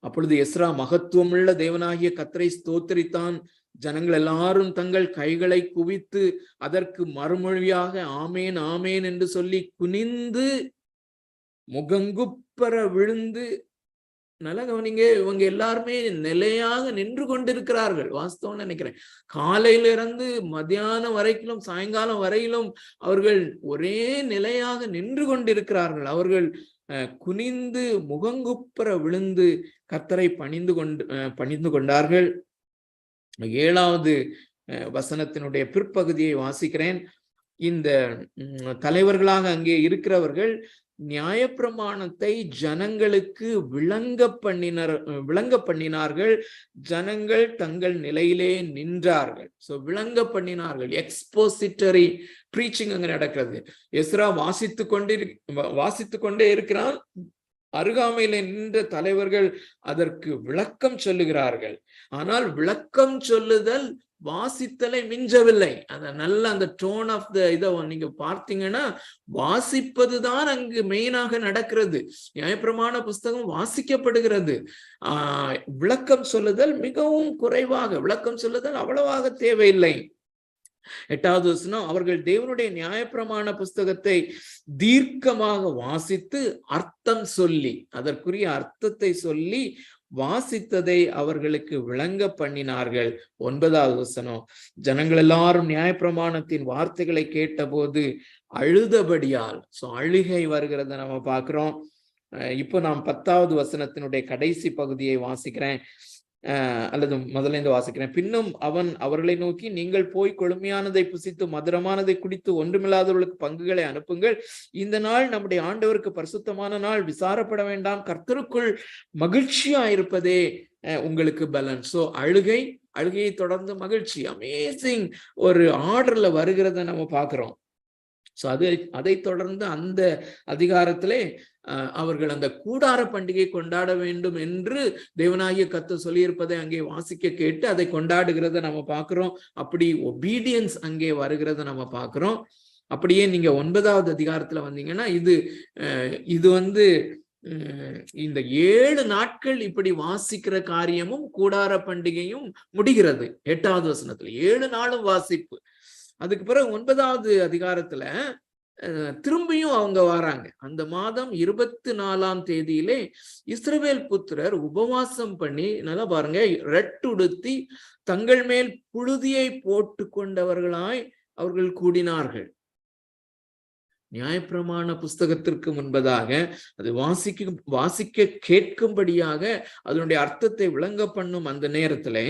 அப்பொழுது எஸ்ரா மகத்துவமுள்ள தேவனாகிய கர்த்தரை ஸ்தோத்திரித்தான். ஜனங்கள் எல்லாரும் தங்கள் கைகளை குவித்து அதற்கு மறுமொழியாக ஆமேன் ஆமேன் என்று சொல்லி குனிந்து முகங்குப்பர விழுந்து, நல்லா கவனிங்க, இவங்க எல்லாருமே நிலையாக நின்று கொண்டிருக்கிறார்கள். வாஸ்தவம் நினைக்கிறேன், காலையில இருந்து மத்தியானம் வரைக்கும் சாயங்காலம் வரையிலும் அவர்கள் ஒரே நிலையாக நின்று கொண்டிருக்கிறார்கள். அவர்கள் குனிந்து முகங்குப்புற விழுந்து கர்த்தரை பணிந்து கொண்டார்கள். 7வது வசனத்தினுடைய பிற்பகுதியை வாசிக்கிறேன். இந்த தலைவர்களாக அங்கே இருக்கிறவர்கள் நியாயப்பிரமாணத்தை ஜனங்களுக்கு விளங்க பண்ணினார்கள். ஜனங்கள் தங்கள் நிலையிலே நின்றார்கள். சோ விளங்க பண்ணினார்கள். எக்ஸ்போசிட்டரி ப்ரீச்சிங் அங்க நடக்கிறது. எஸ்ரா வாசித்து கொண்டே இருக்கிறான். அருகாமையில நின்ற தலைவர்கள் அதற்கு விளக்கம் சொல்லுகிறார்கள். ஆனால் விளக்கம் சொல்லுதல் வாசித்தலை மிஞ்சவில்லை. அந்த டோன் ஆஃப் த இதை நீங்க பார்த்தீங்கன்னா வாசிப்பதுதான் அங்கு மெயினாக நடக்கிறது. நியாயப்பிரமாண புஸ்தகம் வாசிக்கப்படுகிறது. விளக்கம் சொல்லுதல் மிகவும் குறைவாக, விளக்கம் சொல்லுதல் அவ்வளவாக தேவையில்லை. 8வது வசனம், அவர்கள் தேவனுடைய நியாயப்பிரமாண புஸ்தகத்தை தீர்க்கமாக வாசித்து அர்த்தம் சொல்லி, அதற்குரிய அர்த்தத்தை சொல்லி வாசித்ததை அவர்களுக்கு விளங்க பண்ணினார்கள். 9வது வசனம், ஜனங்கள் எல்லாரும் நியாயப்பிரமாணத்தின் வார்த்தைகளை கேட்டபோது அழுதபடியால், அழுகை வருகிறத நம்ம பார்க்கிறோம். இப்போ நாம் 10வது வசனத்தினுடைய கடைசி பகுதியை வாசிக்கிறேன், அல்லது முதலேந்து வாசிக்கிறேன். பின்னும் அவன் அவர்களை நோக்கி, நீங்கள் போய் கொழுமையானதை புசித்து மதுரமானதை குடித்து ஒன்றுமில்லாதவர்களுக்கு பங்குகளை அனுப்புங்கள். இந்த நாள் நம்முடைய ஆண்டவருக்கு பரிசுத்தமான நாள், விசாரப்பட வேண்டாம், கர்த்தருக்குள் மகிழ்ச்சியா இருப்பதே உங்களுக்கு பலன். சோ அழுகையை தொடர்ந்து மகிழ்ச்சி, அமேசிங் ஒரு ஆர்டர்ல வருகிறத நம்ம பார்க்கிறோம். சோ அதை தொடர்ந்து அந்த அதிகாரத்திலே அவர்கள் அந்த கூடார பண்டிகை கொண்டாட வேண்டும் என்று தேவனாகிய கர்த்தர் சொல்லியிருப்பதை அங்கே வாசிக்க கேட்டு அதை கொண்டாடுகிறத நம்ம பார்க்கிறோம். அப்படி ஒபீடியன்ஸ் அங்கே வருகிறத நம்ம பார்க்கிறோம். அப்படியே நீங்க 9வது அதிகாரத்துல வந்தீங்கன்னா இது இந்த 7 நாட்கள் இப்படி வாசிக்கிற காரியமும் கூடார பண்டிகையும் முடிகிறது. 8வது வசனத்துல 7 நாளும் வாசிப்பு. அதுக்கு பிறகு 9வது அதிகாரத்துல திரும்பியும் அவங்க வராங்க. அந்த மாதம் 24ஆம் தேதியிலே இஸ்ரவேல் புத்திரர் உபவாசம் பண்ணி, நல்லா பாருங்க, ரெட்டுடுத்தி தங்கள் மேல் புழுதியை போட்டு கொண்டவர்களாய் அவர்கள் கூடினார்கள். நியாயப்பிரமாண புஸ்தகத்திற்கு முன்பதாக அது வாசிக்க கேட்கும்படியாக அதனுடைய அர்த்தத்தை விளங்க பண்ணும் அந்த நேரத்திலே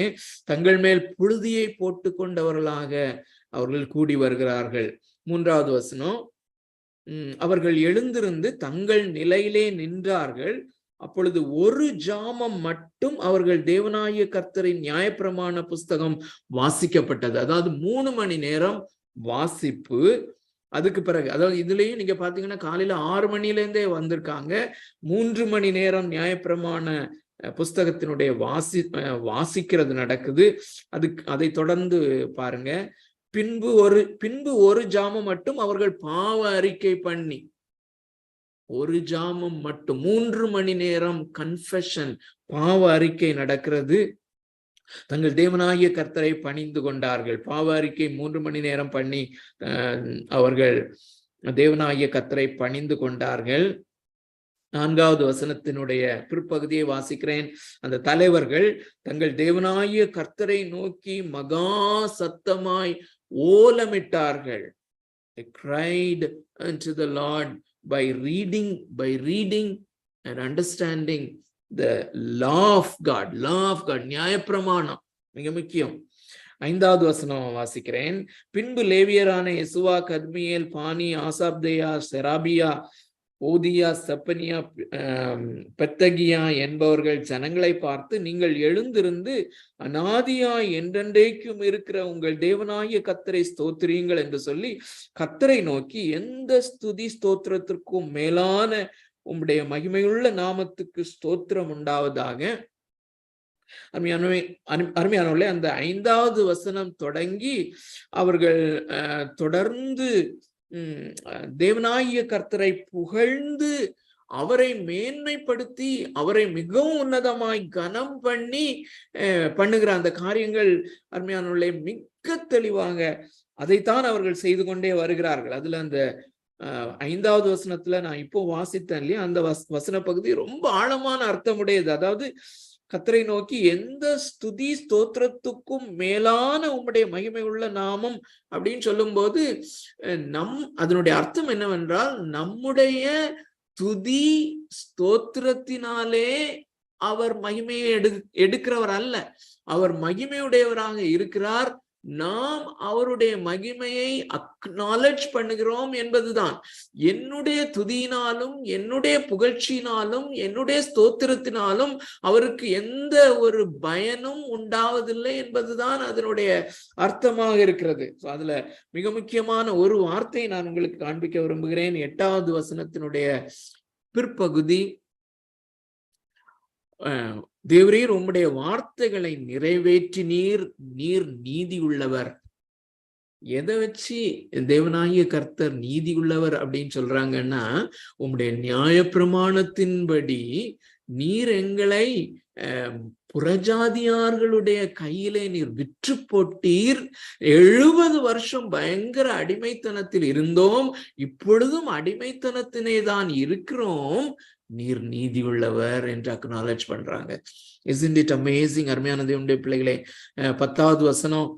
தங்கள் மேல் புழுதியை போட்டு கொண்டவர்களாக அவர்கள் கூடி வருகிறார்கள். 3வது வசனம், அவர்கள் எழுந்திருந்து தங்கள் நிலையிலே நின்றார்கள். அப்பொழுது ஒரு ஜாமம் மட்டும் அவர்கள் தேவனாகிய கர்த்தரின் நியாயப்பிரமாண புஸ்தகம் வாசிக்கப்பட்டது. அதாவது 3 மணி நேரம் வாசிப்பு. அதுக்கு பிறகு, அதாவது இதுலயும் நீங்க பாத்தீங்கன்னா காலையில 6 மணிலேருந்தே வந்திருக்காங்க. 3 மணி நேரம் நியாயப்பிரமாண புஸ்தகத்தினுடைய வாசிக்கிறது நடக்குது. அதை தொடர்ந்து பாருங்க, பின்பு ஒரு ஜாமம் மட்டும் அவர்கள் பாவ அறிக்கை பண்ணி, ஒரு ஜாமம் மட்டும் 3 மணி நேரம் கன்ஃபெஷன், பாவ அறிக்கை நடக்கிறது. தங்கள் தேவனாகிய கர்த்தரை பணிந்து கொண்டார்கள். பாவ அறிக்கை 3 மணி நேரம் பண்ணி அவர்கள் தேவனாகிய கர்த்தரை பணிந்து கொண்டார்கள். 4வது வசனத்தினுடைய பிற்பகுதியை வாசிக்கிறேன். அந்த தலைவர்கள் தங்கள் தேவனாகிய கர்த்தரை நோக்கி மகா சத்தமாய் ஓலமிட்டார்கள். They cried unto the Lord by reading and understanding the law of God. நியாயப்பிரமாணம் மிக முக்கியம். 5வது வசனம் வாசிக்கிறேன். பின்பு லேவியரான யெசுவா, கத்மியேல், பானி, ஆசாப்தேயா, செராபியா, ஓதியா, செப்பனியா, பெத்தகியா என்பவர்கள் ஜனங்களை பார்த்து, நீங்கள் எழுந்திருந்து அநாதியாய் என்றென்றைக்கும் இருக்கிற உங்கள் தேவனாகிய கர்த்தரை ஸ்தோத்திரியுங்கள் என்று சொல்லி கர்த்தரை நோக்கி, எந்த ஸ்துதி ஸ்தோத்திரத்திற்கும் மேலான உம்முடைய மகிமையுள்ள நாமத்துக்கு ஸ்தோத்திரம் உண்டாவதாக. அருமையானவர்களே, அந்த 5வது வசனம் தொடங்கி அவர்கள் தொடர்ந்து தேவனாகிய கர்த்தரை புகழ்ந்து அவரை மேன்மைப்படுத்தி அவரை மிகவும் உன்னதமாய் கனம் பண்ணி பண்ணுகிற அந்த காரியங்கள் அருமையானவர்களே மிக தெளிவாக அதைத்தான் அவர்கள் செய்து கொண்டே வருகிறார்கள். அதுல அந்த 5வது வசனத்துல நான் இப்போ வாசித்தேன் இல்லையா, அந்த வசன பகுதி ரொம்ப ஆழமான அர்த்தமுடையது. அதாவது கர்த்தரை நோக்கி எந்த ஸ்துதி ஸ்தோத்திரத்துக்கும் மேலான உம்முடைய மகிமை உள்ள நாமம் அப்படின்னு சொல்லும் போது அதனுடைய அர்த்தம் என்னவென்றால், நம்முடைய துதி ஸ்தோத்திரத்தினாலே அவர் மகிமையை எடுக்கிறவர் அல்ல, அவர் மகிமையுடையவராக இருக்கிறார். நாம் அவருடைய மகிமையை அக்னாலஜ் பண்ணுகிறோம் என்பதுதான். என்னுடைய துதியினாலும் என்னுடைய புகழ்ச்சியினாலும் என்னுடைய ஸ்தோத்திரத்தினாலும் அவருக்கு எந்த ஒரு பயனும் உண்டாவதில்லை என்பதுதான் அதனுடைய அர்த்தமாக இருக்கிறது. அதுல மிக முக்கியமான ஒரு வார்த்தையை நான் உங்களுக்கு காண்பிக்க விரும்புகிறேன். 8வது வசனத்தினுடைய பிற்பகுதி, தேவரீர் உம்முடைய வார்த்தைகளை நிறைவேற்றி நீர் நீதி உள்ளவர். எதை வச்சு தேவனாகிய கர்த்தர் நீதி உள்ளவர் அப்படின்னு சொல்றாங்கன்னா, உம்முடைய நியாயப்பிரமாணத்தின்படி நீர் எங்களை புறஜாதியார்களுடைய கையிலே நீர் விற்று போட்டீர். 70 வருஷம் பயங்கர அடிமைத்தனத்தில் இருந்தோம், இப்பொழுதும் அடிமைத்தனத்தினே தான் இருக்கிறோம், நீர் நீதி உள்ளவர் என்று அக்னாலஜ் பண்றாங்க. Isn't it amazing? அருமையான தேவனுடைய பிள்ளைகளே, 10வது வசனம்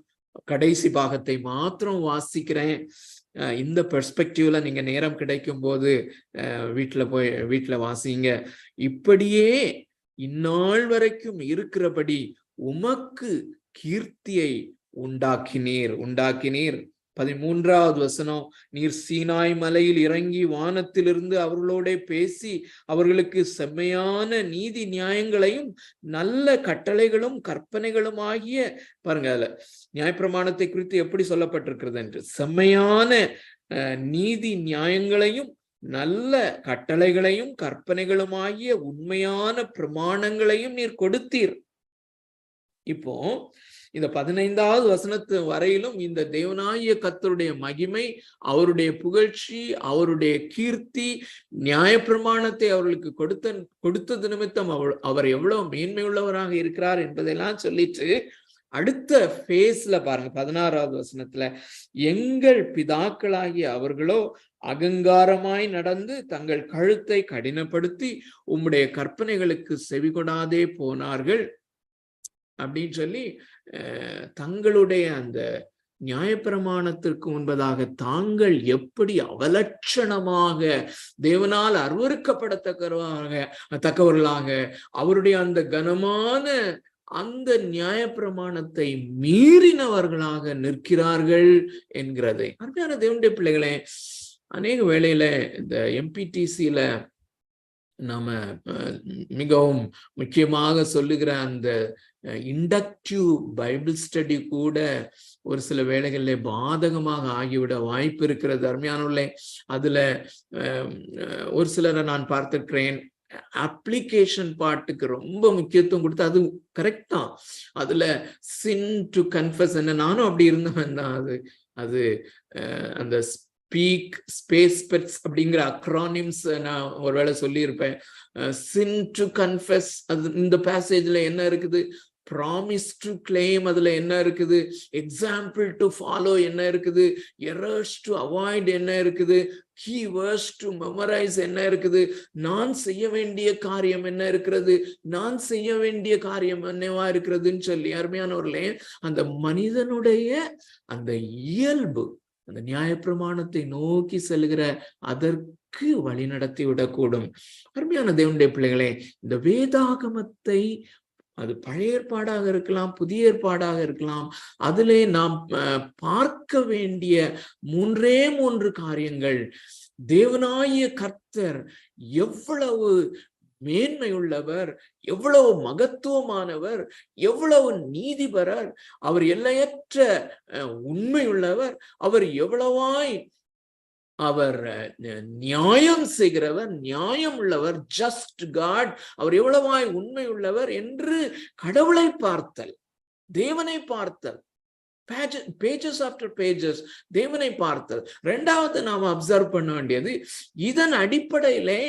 கடைசி பாகத்தை மாத்திரம் வாசிக்கிறேன். இந்த பெர்ஸ்பெக்டிவ்ல நீங்க நேரம் கிடைக்கும் போது வீட்டுல வாசிங்க. இப்படியே இந்நாள் வரைக்கும் இருக்கிறபடி உமக்கு கீர்த்தியை உண்டாக்கினீர். 13வது வசனம், நீர் சீனாய் மலையில் இறங்கி வானத்திலிருந்து அவர்களோட பேசி அவர்களுக்கு செம்மையான நீதி நியாயங்களையும் நல்ல கட்டளைகளும் கற்பனைகளும் ஆகிய, பாருங்க அதுல நியாயப்பிரமாணத்தை குறித்து எப்படி சொல்லப்பட்டிருக்கிறது என்று, செம்மையான நீதி நியாயங்களையும் நல்ல கட்டளைகளையும் கற்பனைகளும் ஆகிய உண்மையான பிரமாணங்களையும் நீர் கொடுத்தீர். இப்போ இந்த 15வது வசனத்து வரையிலும் இந்த தேவனாகிய கர்த்தருடைய மகிமை, அவருடைய புகழ்ச்சி, அவருடைய கீர்த்தி, நியாயப்பிரமாணத்தை அவர்களுக்கு கொடுத்தது நிமித்தம் அவர் எவ்வளவு மேன்மை உள்ளவராக இருக்கிறார் என்பதெல்லாம் சொல்லிட்டு அடுத்த ஃபேஸ்ல பாருங்க 16வது வசனத்துல, எங்கள் பிதாக்களாகிய அவர்களோ அகங்காரமாய் நடந்து தங்கள் கழுத்தை கடினப்படுத்தி உம்முடைய கற்பனைகளுக்கு செவிகொடாதே போனார்கள் அப்படின்னு சொல்லி தங்களுடைய அந்த நியாயப்பிரமாணத்திற்கு முன்பதாக தாங்கள் எப்படி அவலட்சணமாக தேவனால் தக்கவர்களாக அவருடைய அந்த கனமான அந்த நியாயப்பிரமாணத்தை மீறினவர்களாக நிற்கிறார்கள் என்கிறது. அருமையான தேவனுடைய பிள்ளைகளே, அநேக வேளையில இந்த MPTCல நாம மிகவும் முக்கியமாக சொல்லுகிற அந்த இண்டக்டிவ் பைபிள் ஸ்டடி கூட ஒரு சில வேளைகளில் பாதகமாக ஆகிவிட வாய்ப்பு இருக்கிறது. அருமையானவர்களே, அதுல ஒரு சிலரை நான் பார்த்திருக்கிறேன், அப்ளிகேஷன் பார்ட்டுக்கு ரொம்ப முக்கியத்துவம் கொடுத்து, அது கரெக்ட் தான், அதுல சின் டு கன்ஃபஸ் என்ன, நானும் அப்படி இருந்தவன் தான். அது அந்த ஸ்பீக் ஸ்பேஸ் பெட்ஸ் அப்படிங்கிற அக்ரானிம்ஸ் நான் ஒருவேளை சொல்லியிருப்பேன். சின் டு கன்ஃபஸ், அது இந்த பேசேஜ்ல என்ன இருக்குது, ப்ராமிஸ் டு கிளைம் அதுல என்ன இருக்குது, எக்ஸாம்பிள் டு ஃபாலோ என்ன இருக்குது, எரர்ஸ் டு அவாய்ட் என்ன இருக்குது, கீவேர்ட்ஸ் டு மெமரைஸ் என்ன இருக்குது, நான் செய்ய வேண்டிய காரியம் என்ன இருக்கிறது, நான் செய்ய வேண்டிய காரியம் என்னவா இருக்கிறதுன்னு சொல்லி, அருமையானவர்களே, அந்த மனிதனுடைய அந்த இயல்பு அந்த நியாயப்பிரமாணத்தை நோக்கி செல்கிற அதற்கு வழி நடத்தி விடக்கூடும். அருமையான தேவனுடைய பிள்ளைகளே, இந்த வேதாகமத்தை, அது பழைய ஏற்பாடாக இருக்கலாம், புதிய ஏற்பாடாக இருக்கலாம், அதிலே நாம் பார்க்க வேண்டிய 3 காரியங்கள். தேவனாகிய கர்த்தர் எவ்வளவு மேன்மையுள்ளவர், எவ்வளவு மகத்துவமானவர், எவ்வளவு நீதிபரர், அவர் எல்லையற்ற உண்மையுள்ளவர், அவர் எவ்வளவாய் அவர் நியாயம் செய்கிறவர், நியாயம் உள்ளவர், ஜஸ்ட் காட், அவர் எவ்வளவாய் உண்மை உள்ளவர் என்று கடவுளை பார்த்தல், தேவனை பார்த்தல், பேஜஸ் ஆஃப்டர் பேஜஸ் தேவனை பார்த்தல். 2வது நாம் அப்சர்வ் பண்ண வேண்டியது, இதன் அடிப்படையிலே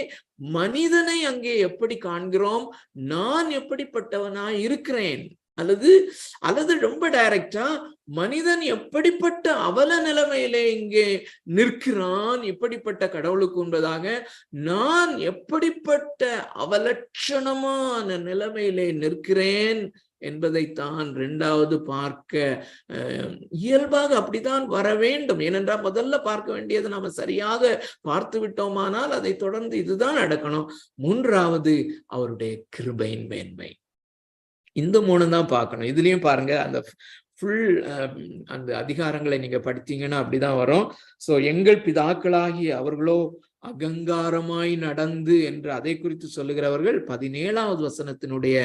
மனிதனை அங்கே எப்படி காண்கிறோம், நான் எப்படிப்பட்டவனாய் இருக்கிறேன், அல்லது ரொம்ப டைரக்டா மனிதன் எப்படிப்பட்ட அவல நிலைமையிலே இங்கே நிற்கிறான், இப்படிப்பட்ட கடவுளுக்கு உண்பதாக நான் எப்படிப்பட்ட அவலட்சணமான நிலைமையிலே நிற்கிறேன் என்பதைத்தான் 2வது பார்க்க இயல்பாக அப்படித்தான் வர வேண்டும். ஏனென்றால் முதல்ல பார்க்க வேண்டியது நாம சரியாக பார்த்து விட்டோமானால் அதை தொடர்ந்து இதுதான் நடக்கணும். 3வது அவருடைய கிருபையின் மேன்மை. இந்த 3 தான் பார்க்கணும். இதுலயும் பாருங்க, அந்த ஃபுல் அந்த அதிகாரங்களை நீங்க படித்தீங்கன்னா அப்படிதான் வரும். சோ எங்கள் பிதாக்களாகி அவர்களோ அகங்காரமாய் நடந்து என்று அதை குறித்து சொல்லுகிறவர்கள் 17வது வசனத்தினுடைய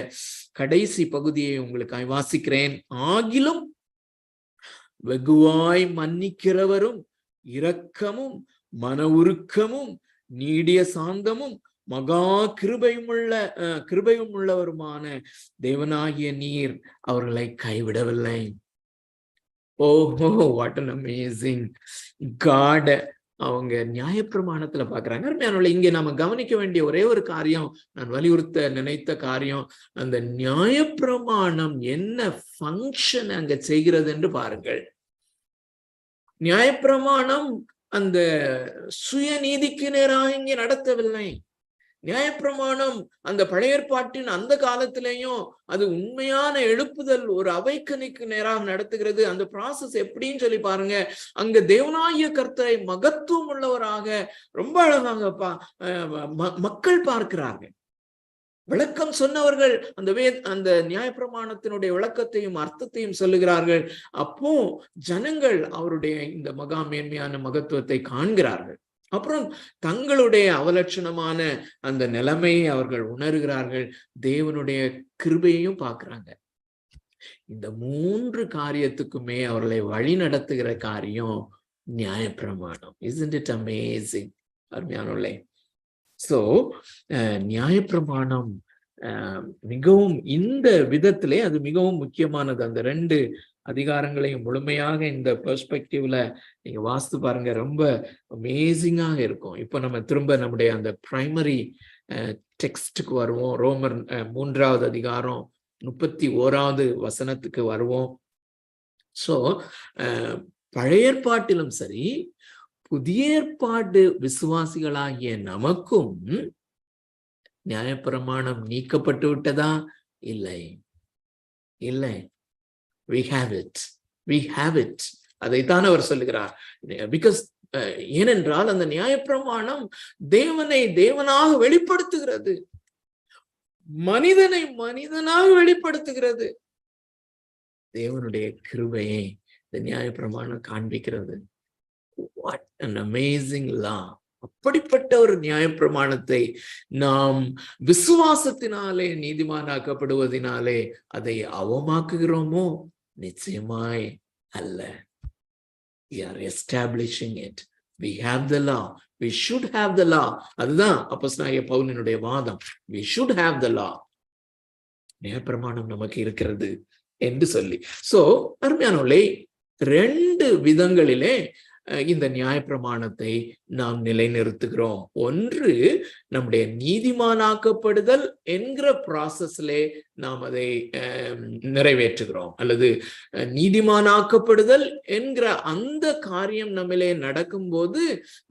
கடைசி பகுதியை உங்களுக்கு வாசிக்கிறேன். ஆகிலும் வெகுவாய் மன்னிக்கிறவரும் இரக்கமும் மன உருக்கமும் நீடிய சாந்தமும் மகா கிருபையும் உள்ளவருமான தேவனாகிய நீர் அவர்களை கைவிடவில்லை. What an amazing God. அவங்க நியாயப்பிரமாணத்துல பாக்குறாங்க. அருமையானவர்களே, இங்க நாம கவனிக்க வேண்டிய ஒரே ஒரு காரியம், நான் வலியுறுத்த நினைத்த காரியம், அந்த நியாயப்பிரமாணம் என்ன ஃபங்க்ஷன் அங்க செய்கிறது என்று பாருங்கள். நியாயப்பிரமாணம் அந்த சுயநீதிக்கு நேராக இங்கே நடத்தவில்லை. நியாயப்பிரமாணம் அந்த பழைய ஏற்பாட்டின் அந்த காலத்திலேயும் அது உண்மையான எழுப்புதல், ஒரு அவைக்கணிக்கு நேராக நடத்துகிறது. அந்த ப்ராசஸ் எப்படின்னு சொல்லி பாருங்க. அங்க தேவனாகிய கர்த்தரை மகத்துவம் உள்ளவராக ரொம்ப அழகாக மக்கள் பார்க்கிறார்கள். விளக்கம் சொன்னவர்கள் அந்த நியாயப்பிரமாணத்தினுடைய விளக்கத்தையும் அர்த்தத்தையும் சொல்லுகிறார்கள். அப்போ ஜனங்கள் அவருடைய இந்த மகா மேன்மையான மகத்துவத்தை காண்கிறார்கள். அப்புறம் தங்களுடைய அவலட்சணமான அந்த நிலைமையை அவர்கள் உணர்கிறார்கள். தேவனுடைய கிருபையையும் பார்க்கிறாங்க. இந்த 3 காரியத்துக்குமே அவர்களை வழி நடத்துகிற காரியம் நியாயப்பிரமாணம். Isn't it amazing? அருமையானவர்களே, சோ நியாயப்பிரமாணம் மிகவும் இந்த விதத்திலே அது மிகவும் முக்கியமானது. அந்த 2 அதிகாரங்களையும் முழுமையாக இந்த பெர்ஸ்பெக்டிவ்ல நீங்க வாசித்து பாருங்க, ரொம்ப அமேசிங்காக இருக்கும். இப்போ நம்ம திரும்ப நம்முடைய அந்த பிரைமரி டெக்ஸ்டுக்கு வருவோம். ரோமர் 3வது அதிகாரம் 31வது வசனத்துக்கு வருவோம். சோ பழைய ஏற்பாட்டிலும் சரி, புதிய ஏற்பாடு விசுவாசிகளாகிய நமக்கும் நியாயப்பிரமாணம் நீக்கப்பட்டு விட்டதா? இல்லை, இல்லை. we have it. அதைத்தான் அவர் சொல்லுகிறார். பிகாஸ் ஏனென்றால் அந்த நியாயப்பிரமாணம் தேவனை தேவனாக வெளிப்படுத்துகிறது, மனிதனை மனிதனாக வெளிப்படுத்துகிறது. தேவனுடைய கிருபையை இந்த நியாயப்பிரமாணம் காண்பிக்கிறது. What an amazing law! அப்படிப்பட்ட ஒரு நியாயப்பிரமாணத்தை நாம் விசுவாசத்தினாலே நீதிமானாக்கப்படுவதினாலே அதை அவமாக்குகிறோமோ? நிச்சயமாய் அல்ல. We are establishing it. We have the law. We should have the law. அதுதான் அப்போஸ்தலனாகிய பவுலினுடைய வாதம். We should have the law. நியாயப்பிரமாணம் நமக்கு இருக்கிறது என்று சொல்லி. சோ அருமையானவர்களே, 2 விதங்களிலே இந்த நியாயப்பிரமாணத்தை நாம் நிலைநிறுத்துகிறோம். ஒன்று, நம்முடைய நீதிமானாக்கப்படுதல் என்கிற ப்ராசஸ்லே நாம் அதை நிறைவேற்றுகிறோம், அல்லது நீதிமானாக்கப்படுதல் என்கிற அந்த காரியம் நம்மிலே நடக்கும்போது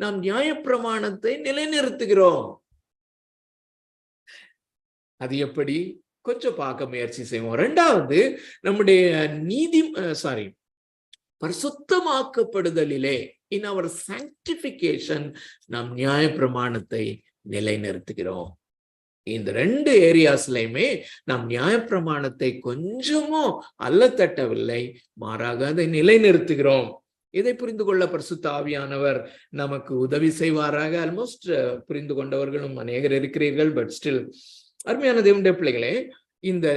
நாம் நியாயப்பிரமாணத்தை நிலைநிறுத்துகிறோம். அது எப்படி? கொஞ்சம் பார்க்க முயற்சி செய்வோம். 2வது, நம்முடைய பரிசுத்தமாக்கப்படுதலிலே, in our sanctification, நாம் நியாயப்பிரமாணத்தை நிலைநிறுத்துகிறோம். இந்த 2 ஏரியாஸ்லயுமே நாம் நியாயப்பிரமாணத்தை கொஞ்சமோ அல்லத்தட்டவில்லை, மாறாக அதை நிலைநிறுத்துகிறோம். இதை புரிந்து கொள்ள பரிசுத்த ஆவியானவர் நமக்கு உதவி செய்வாராக. ஆல்மோஸ்ட் புரிந்து கொண்டவர்களும் அநேகர் இருக்கிறீர்கள். பட் ஸ்டில், அருமையான தேவனுடைய பிள்ளைகளே, இந்த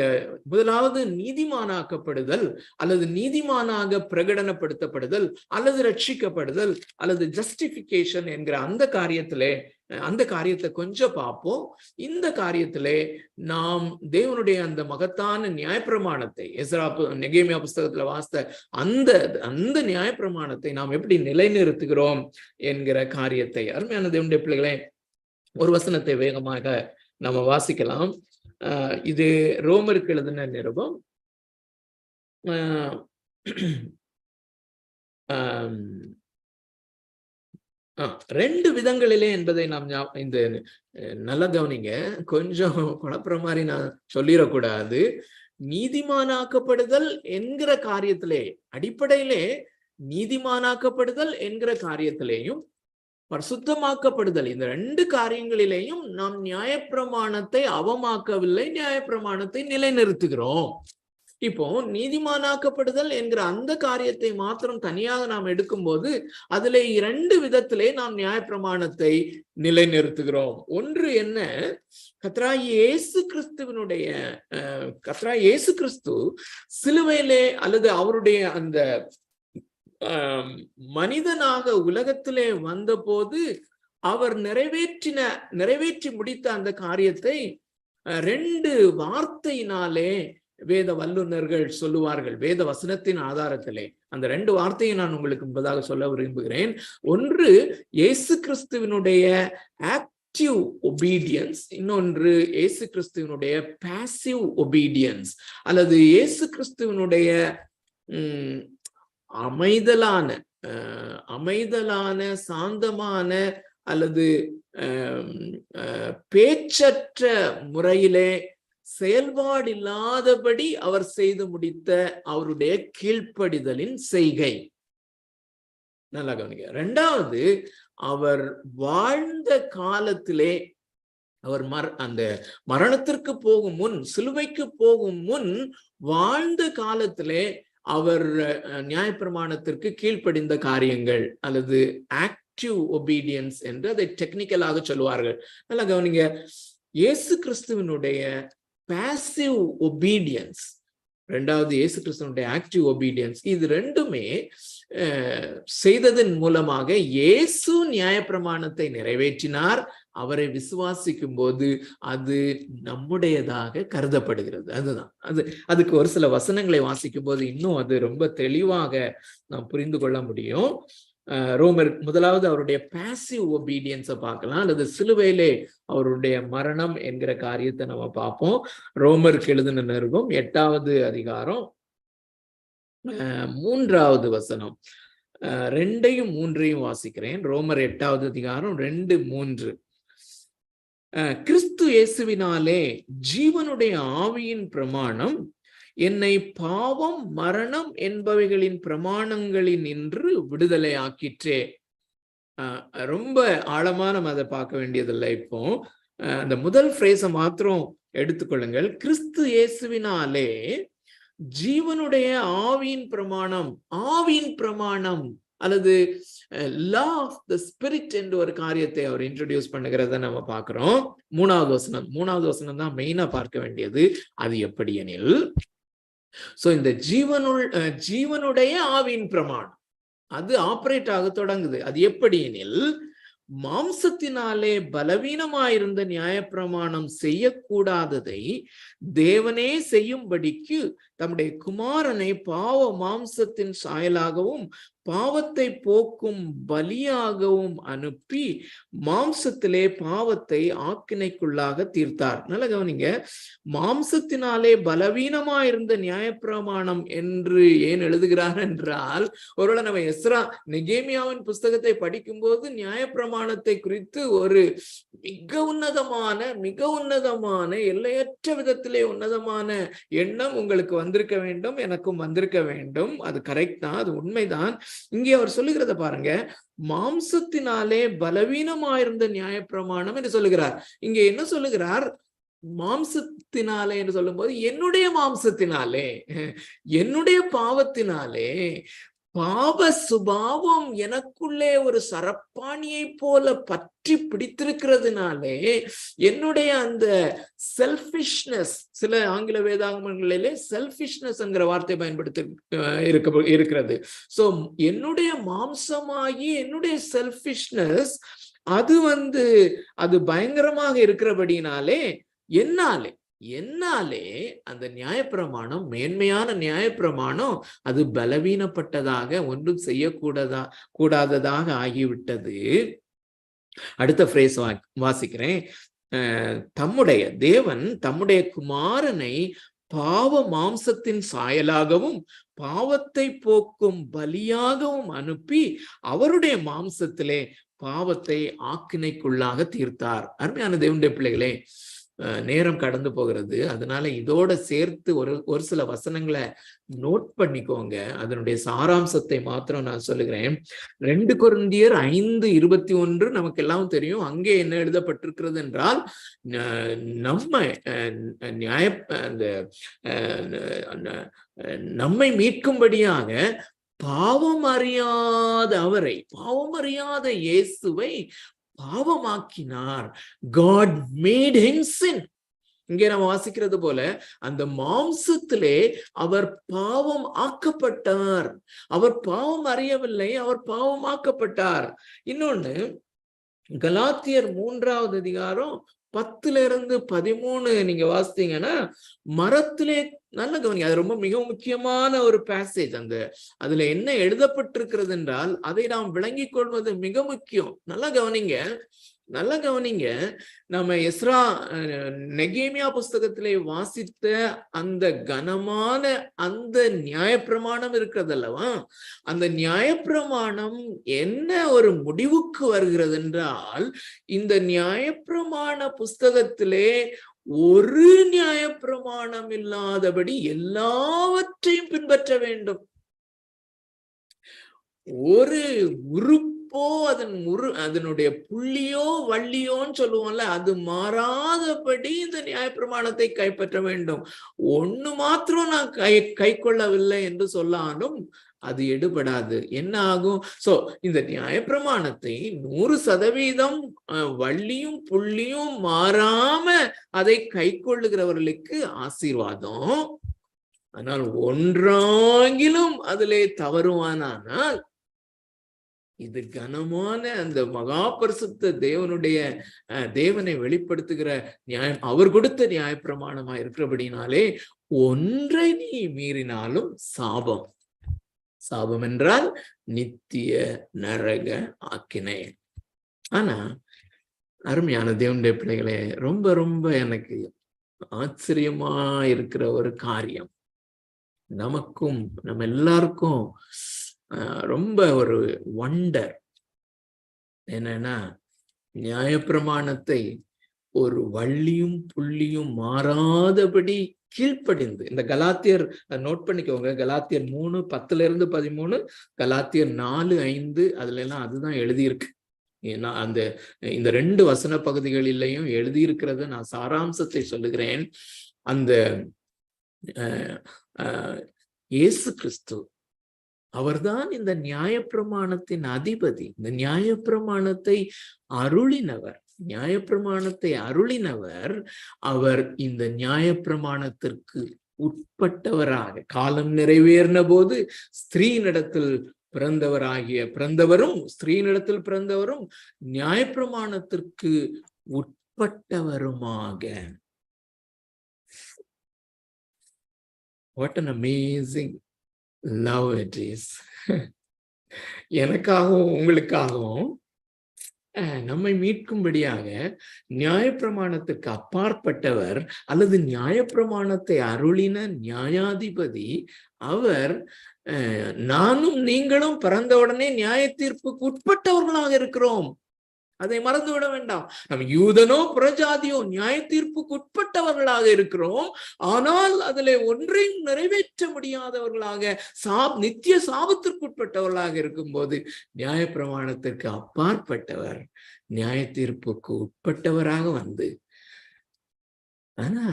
முதலாவது நீதிமானாக்கப்படுதல் அல்லது நீதிமானாக பிரகடனப்படுத்தப்படுதல் அல்லது ரட்சிக்கப்படுதல் அல்லது ஜஸ்டிபிகேஷன் என்கிற அந்த காரியத்தை கொஞ்சம் பார்ப்போம். இந்த காரியத்திலே நாம் தேவனுடைய அந்த மகத்தான நியாயப்பிரமாணத்தை, நெகேமியா புஸ்தகத்துல வாசித்த அந்த நியாயப்பிரமாணத்தை நாம் எப்படி நிலைநிறுத்துகிறோம் என்கிற காரியத்தை, அருமையான தேவனுடைய பிள்ளைகளே, ஒரு வசனத்தை வேகமாக நம்ம வாசிக்கலாம். இது ரோமருக்கு எழுதின நிருபம் 2 விதங்களிலே என்பதை நாம் இந்த நல்ல கவனிங்க, கொஞ்சம் குழப்புற மாதிரி நான் சொல்லிடக்கூடாது. நீதிமானாக்கப்படுதல் என்கிற காரியத்திலே, அடிப்படையிலே நீதிமானாக்கப்படுதல் என்கிற காரியத்திலேயும் பரிசுத்தமாக்கப்படுதல், இந்த 2 காரியங்களிலேயும் நாம் நியாயப்பிரமாணத்தை அவமாக்கவில்லை, நியாயப்பிரமாணத்தை நிலைநிறுத்துகிறோம். இப்போ நீதிமானாக்கப்படுதல் என்கிற அந்த காரியத்தை மாத்திரம் தனியாக நாம் எடுக்கும்போது அதிலே 2 விதத்திலே நாம் நியாயப்பிரமாணத்தை நிலைநிறுத்துகிறோம். ஒன்று என்ன? கர்த்தராகிய இயேசு கிறிஸ்து சிலுவையிலே அல்லது அவருடைய அந்த மனிதனாக உலகத்திலே வந்தபோது அவர் நிறைவேற்றி முடித்த அந்த காரியத்தை 2 வார்த்தையினாலே வேத வல்லுநர்கள் சொல்லுவார்கள். வேத வசனத்தின் ஆதாரத்திலே அந்த 2 வார்த்தையை நான் உங்களுக்கு முன்பதாக சொல்ல விரும்புகிறேன். ஒன்று இயேசு கிறிஸ்துவினுடைய ஆக்டிவ் ஒபீடியன்ஸ், இன்னொன்று இயேசு கிறிஸ்துவினுடைய பாசிவ் ஒபீடியன்ஸ், அல்லது இயேசு கிறிஸ்துவினுடைய அமைதலான சாந்தமான அல்லது பேச்சற்ற முறையிலே செயல்பாடு இல்லாதபடி அவர் செய்து முடித்த அவருடைய கீழ்ப்படிதலின் செய்கை. நல்லா கவனிங்க. 2வது, அவர் வாழ்ந்த காலத்திலே, அவர் அந்த மரணத்திற்கு போகும் முன், சிலுவைக்கு போகும் முன் வாழ்ந்த காலத்திலே அவர் நியாயப்பிரமாணத்திற்கு கீழ்ப்படிந்த காரியங்கள் அல்லது ஆக்டிவ் ஒபீடியன்ஸ் என்று அதை டெக்னிக்கலாக சொல்லுவார்கள். நல்லா கவனிங்க. இயேசு கிறிஸ்துவனுடைய பாசிவ் ஒபீடியன்ஸ், 2வது இயேசு கிறிஸ்துவனுடைய ஆக்டிவ் ஒபீடியன்ஸ், இது 2மே செய்ததன் மூலமாக இயேசு நியாயப்பிரமாணத்தை நிறைவேற்றினார். அவரை விசுவாசிக்கும் போது அது நம்முடையதாக கருதப்படுகிறது. அதுக்கு ஒரு சில வசனங்களை வாசிக்கும் போது இன்னும் அது ரொம்ப தெளிவாக நாம் புரிந்து கொள்ள முடியும். ரோமர் முதலாவது அவருடைய பாசிவ் ஒபீடியன்ஸை பார்க்கலாம், அல்லது சிலுவையிலே அவருடைய மரணம் என்கிற காரியத்தை நம்ம பார்ப்போம். ரோமருக்கு எழுதின நிருபம் 8வது அதிகாரம் 3வது வசனம். 2யும் 3யும் வாசிக்கிறேன். ரோமர் 8வது அதிகாரம் 2, 3. கிறிஸ்து இயேசுவினாலே ஜீவனுடைய ஆவியின் பிரமாணம் என்னை பாவம் மரணம் என்பவைகளின் பிரமாணங்களில் நின்று விடுதலை ஆக்கிற்றே. ரொம்ப ஆழமா நம்ம அதை பார்க்க வேண்டியதில்லை. இப்போ அந்த முதல் ஃப்ரேஸை மாத்திரம் எடுத்துக்கொள்ளுங்கள். கிறிஸ்து இயேசுவினாலே ஜீவனுடைய ஆவியின் பிரமாணம், ஆவியின் பிரமாணம் அல்லது லா ஆஃப் த ஸ்பிரிட் என்ற ஒரு காரியத்தை அவர் இன்ட்ரோடியூஸ் பண்ணுகிறத நம்ம பார்க்கிறோம். 3வது வசனம் தான் மெயினா பார்க்க வேண்டியது. அது எப்படி எனில், சோ இந்த ஜீவனுடைய ஆவியின் பிரமாணம் அது ஆபரேட் ஆக தொடங்குது. அது எப்படி எனில், மாம்சத்தினாலே பலவீனமாயிருந்த நியாயப்பிரமாணம் செய்யக்கூடாததை தேவனே செய்யும்படிக்கு தம்முடைய குமாரனை பாவ மாம்சத்தின் சாயலாகவும் பாவத்தை போக்கும் பலியாகவும் அனுப்பி மாம்சத்திலே பாவத்தை ஆக்கினைக்குள்ளாக தீர்த்தார். நல்ல கவனிங்க, மாம்சத்தினாலே பலவீனமாயிருந்த நியாயப்பிரமாணம் என்று ஏன் எழுதுகிறார் என்றால், ஒருவேளை நம்ம எஸ்ரா நெகேமியாவின் புஸ்தகத்தை படிக்கும் போது நியாயப்பிரமாணத்தை குறித்து ஒரு மிக உன்னதமான எல்லையற்ற விதத்திலே உன்னதமான எண்ணம் உங்களுக்கு வந்திருக்க வேண்டும், எனக்கும் வந்திருக்க வேண்டும். அது கரெக்ட் தான், அது உண்மைதான். இங்கே அவர் சொல்லுகிறத பாருங்க, மாம்சத்தினாலே பலவீனமாயிருந்த நியாயப்பிரமாணம் என்று சொல்லுகிறார். இங்க என்ன சொல்லுகிறார்? மாம்சத்தினாலே என்று சொல்லும் போது என்னுடைய மாம்சத்தினாலே, என்னுடைய பாவத்தினாலே, பாவ சுபாவம் எனக்குள்ளே ஒரு சரப்பாணியை போல பற்றி பிடித்திருக்கிறதுனாலே என்னுடைய அந்த செல்ஃபிஷ்னஸ், சில ஆங்கில வேதாகமங்களிலே செல்ஃபிஷ்னஸ் என்கிற வார்த்தை பயன்படுத்தி இருக்கிறது. சோ என்னுடைய மாம்சமாகி என்னுடைய செல்ஃபிஷ்னஸ் அது பயங்கரமாக இருக்கிறபடினாலே என்னாலே அந்த நியாயப்பிரமாணம், மேன்மையான நியாயப்பிரமாணம் அது பலவீனப்பட்டதாக, ஒன்றும் கூடாததாக ஆகிவிட்டது. அடுத்த ஃப்ரேஸ் வாசிக்கிறேன். தேவன் தம்முடைய குமாரனை பாவ மாம்சத்தின் சாயலாகவும் பாவத்தை போக்கும் பலியாகவும் அனுப்பி அவருடைய மாம்சத்திலே பாவத்தை ஆக்கினைக்குள்ளாக தீர்த்தார். அருமையான தேவனுடைய பிள்ளைகளே, நேரம் கடந்து போகிறது, அதனால இதோட சேர்த்து ஒரு சில வசனங்களை நோட் பண்ணிக்கோங்க. அதனுடைய சாராம்சத்தை மாத்திரம் நான் சொல்லுகிறேன். 2 கொரிந்தியர் 5:21 நமக்கு எல்லாம் தெரியும். அங்கே என்ன எழுதப்பட்டிருக்கிறது என்றால், நம்மை மீட்கும்படியாக பாவம் அறியாத இயேசுவை பாவமாக்கினார். God made him sin. இங்கே நம்ம வாசிக்கிறது போல அந்த மாம்சத்திலே அவர் பாவம் ஆக்கப்பட்டார். அவர் பாவம் அறியவில்லை, அவர் பாவம் ஆக்கப்பட்டார். இன்னொன்னு, கலாத்தியர் 3வது அதிகாரம் 10-13 நீங்க வாசித்தீங்கன்னா, மரத்திலே, நல்ல கவனிங்க, அது ரொம்ப மிக முக்கியமான ஒரு பேசேஜ். அதுல என்ன எழுதப்பட்டிருக்கிறது என்றால் அதை நாம் விளங்கிக் கொள்வது மிக முக்கியம். நல்லா கவனிங்க. நம்ம எஸ்ரா நெகேமியா புஸ்தகத்திலே வாசித்த அந்த கனமான அந்த நியாயப்பிரமாணம் இருக்கிறது அல்லவா, அந்த நியாயப்பிரமாணம் என்ன ஒரு முடிவுக்கு வருகிறது என்றால், இந்த நியாயப்பிரமாண புஸ்தகத்திலே ஒரு நியாயப்பிரமாணம் இல்லாதபடி எல்லாவற்றையும் பின்பற்ற வேண்டும். ஒரு உறுப்போ அதனுடைய புள்ளியோ வள்ளியோன்னு சொல்லுவோம்ல, அது மாறாதபடி இந்த நியாயப்பிரமாணத்தை கைப்பற்ற வேண்டும். ஒண்ணு மாத்திரம் நான் கை கொள்ளவில்லை என்று சொல்லாலும் அது எடுபடாது. என்ன ஆகும்? சோ இந்த நியாயப்பிரமாணத்தை 100% வள்ளியும் புள்ளியும் மாறாம அதை கை கொள்ளுகிறவர்களுக்கு ஆசீர்வாதம். ஆனால் ஒன்றாங்கிலும் அதிலே தவறுவானால் இது கனமான அந்த மகா பரிசுத்த தேவனை வெளிப்படுத்துகிற நியாயம், அவர் கொடுத்த நியாயப்பிரமாணமா இருக்கிறபடினாலே ஒன்றை நீ மீறினாலும் சாபம். சாபம் என்றால் நித்திய நரக ஆக்கினை. ஆனா அருமையான தேவனுடைய பிள்ளைகளே, ரொம்ப ரொம்ப எனக்கு ஆச்சரியமா இருக்கிற ஒரு காரியம், நமக்கும் நம்ம எல்லாருக்கும் ரொம்ப ஒரு வண்டர் என்னன்னா, நியாயப்பிரமாணத்தை ஒரு வள்ளியும் புள்ளியும் மாறாதபடி கீழ்ப்படிந்து, இந்த கலாத்தியர் நோட் பண்ணிக்கோங்க, கலாத்தியர் 3:10-13, கலாத்தியர் 4:5, அதுல எல்லாம் அதுதான் எழுதியிருக்கு. ஏன்னா இந்த 2 வசன பகுதிகளிலையும் எழுதியிருக்கிறத நான் சாராம்சத்தை சொல்லுகிறேன். அந்த இயேசு கிறிஸ்து அவர்தான் இந்த நியாயப்பிரமாணத்தின் அதிபதி. இந்த நியாயப்பிரமாணத்தை அருளினவர் அவர் இந்த நியாயப்பிரமாணத்திற்கு உட்பட்டவராக, காலம் நிறைவேறின போது ஸ்திரீனிடத்தில் பிறந்தவரும் நியாயப்பிரமாணத்திற்கு உட்பட்டவருமாக. What an amazing love it is. எனக்காகவும் உங்களுக்காகவும் நம்மை மீட்கும்படியாக நியாயப்பிரமாணத்திற்கு அப்பாற்பட்டவர் அல்லது நியாயப்பிரமாணத்தை அருளின நியாயாதிபதி அவர். நானும் நீங்களும் பிறந்தவுடனே நியாய தீர்ப்புக்கு உட்பட்டவர்களாக இருக்கிறோம். அதை மறந்துவிட வேண்டாம். நம்ம யூதனோ புறஜாதியோ நியாய தீர்ப்புக்கு உட்பட்டவர்களாக இருக்கிறோம். ஆனால் அதிலே ஒன்றையும் நிறைவேற்ற முடியாதவர்களாக நித்திய சாபத்திற்கு உட்பட்டவர்களாக இருக்கும்போது நியாயப்பிரமாணத்திற்கு அப்பாற்பட்டவர் நியாய தீர்ப்புக்கு உட்பட்டவராக வந்து ஆனா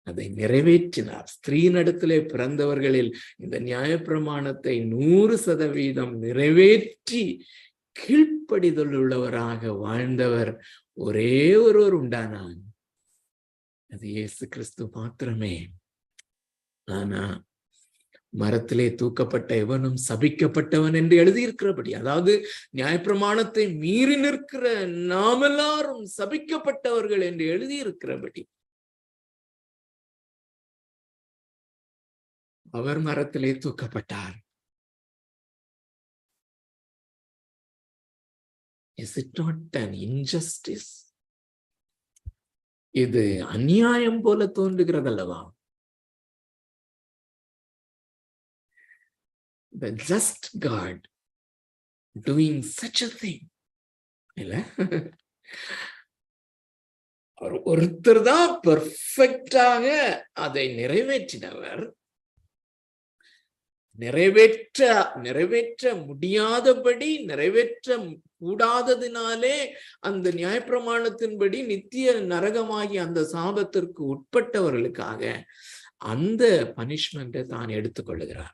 அதை நிறைவேற்றினார். ஸ்திரீனிடத்திலே பிறந்தவர்களில் இந்த நியாயப்பிரமாணத்தை 100% நிறைவேற்றி கீழ்ப்படிதல் உள்ளவராக வாழ்ந்தவர் ஒரே ஒருவர் உண்டானார், அது இயேசு கிறிஸ்து மாத்திரமே. ஆனா மரத்திலே தூக்கப்பட்ட எவனும் சபிக்கப்பட்டவன் என்று எழுதியிருக்கிறபடி, அதாவது நியாயப்பிரமாணத்தை மீறி நிற்கிற நாமெல்லாரும் சபிக்கப்பட்டவர்கள் என்று எழுதியிருக்கிறபடி அவர் மரத்திலே தூக்கப்பட்டார். Is it not an injustice? இது அநியாயம் போல தோன்றுகிறது அல்லவா? The just God doing such a thing. இல்ல, ஒருத்தர் தான் பெர்ஃபெக்டாக அதை நிறைவேற்றினவர். நிறைவேற்ற முடியாதபடி, நிறைவேற்ற கூடாததினாலே அந்த நியாயப்பிரமாணத்தின்படி நித்திய நரகமாகி அந்த சாபத்திற்கு உட்பட்டவர்களுக்காக அந்த பனிஷ்மெண்ட்டை தான் எடுத்துக்கொள்ளுகிறார்.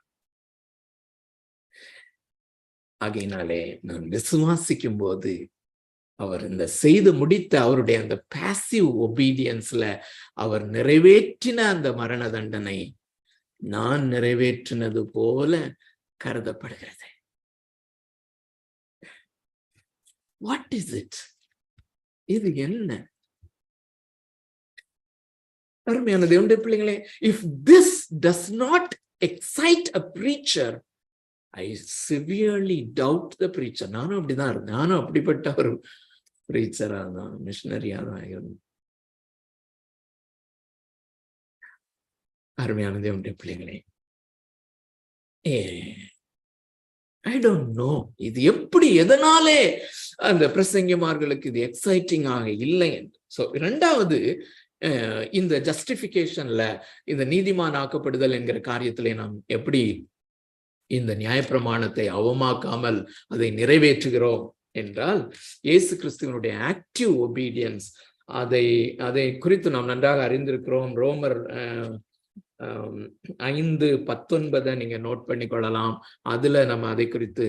ஆகையினாலே நான் விசுவாசிக்கும் போது அவர் இந்த செய்து முடித்த அவருடைய அந்த பாசிவ் ஒபீடியன்ஸ்ல அவர் நிறைவேற்றின அந்த மரண தண்டனை நான் நிறைவேற்றினது போல கருதப்படுகிறது. What is it? இது என்ன? அருமையான தேவனுடைய பிள்ளைகளே, if this does not excite a preacher, I severely doubt the preacher. நானும் அப்படிதான் இருந்தேன். நானும் அப்படிப்பட்ட ஒரு பிரீச்சரா தான், மிஷனரியா தான் இருந்தேன். அருமையான தேவனுடைய பிள்ளைகளே, I don't know இது எப்படி, எதனாலே அந்த பிரசங்கிமார்களுக்கு இது எக்ஸைட்டிங் ஆக இல்லை என்று. சோ இரண்டாவது, இந்த ஜஸ்டிபிகேஷன்ல, இந்த நீதிமான் ஆக்கப்படுதல் என்கிற காரியத்திலே நாம் எப்படி இந்த நியாயப்பிரமாணத்தை அவமாக்காமல் அதை நிறைவேற்றுகிறோம் என்றால், இயேசு கிறிஸ்துவனுடைய ஆக்டிவ் ஒபீடியன்ஸ், அதை குறித்து நாம் நன்றாக அறிந்திருக்கிறோம். ரோமர் 5:19 நீங்க நோட் பண்ணிக்கொள்ளலாம். அதுல நம்ம அதை குறித்து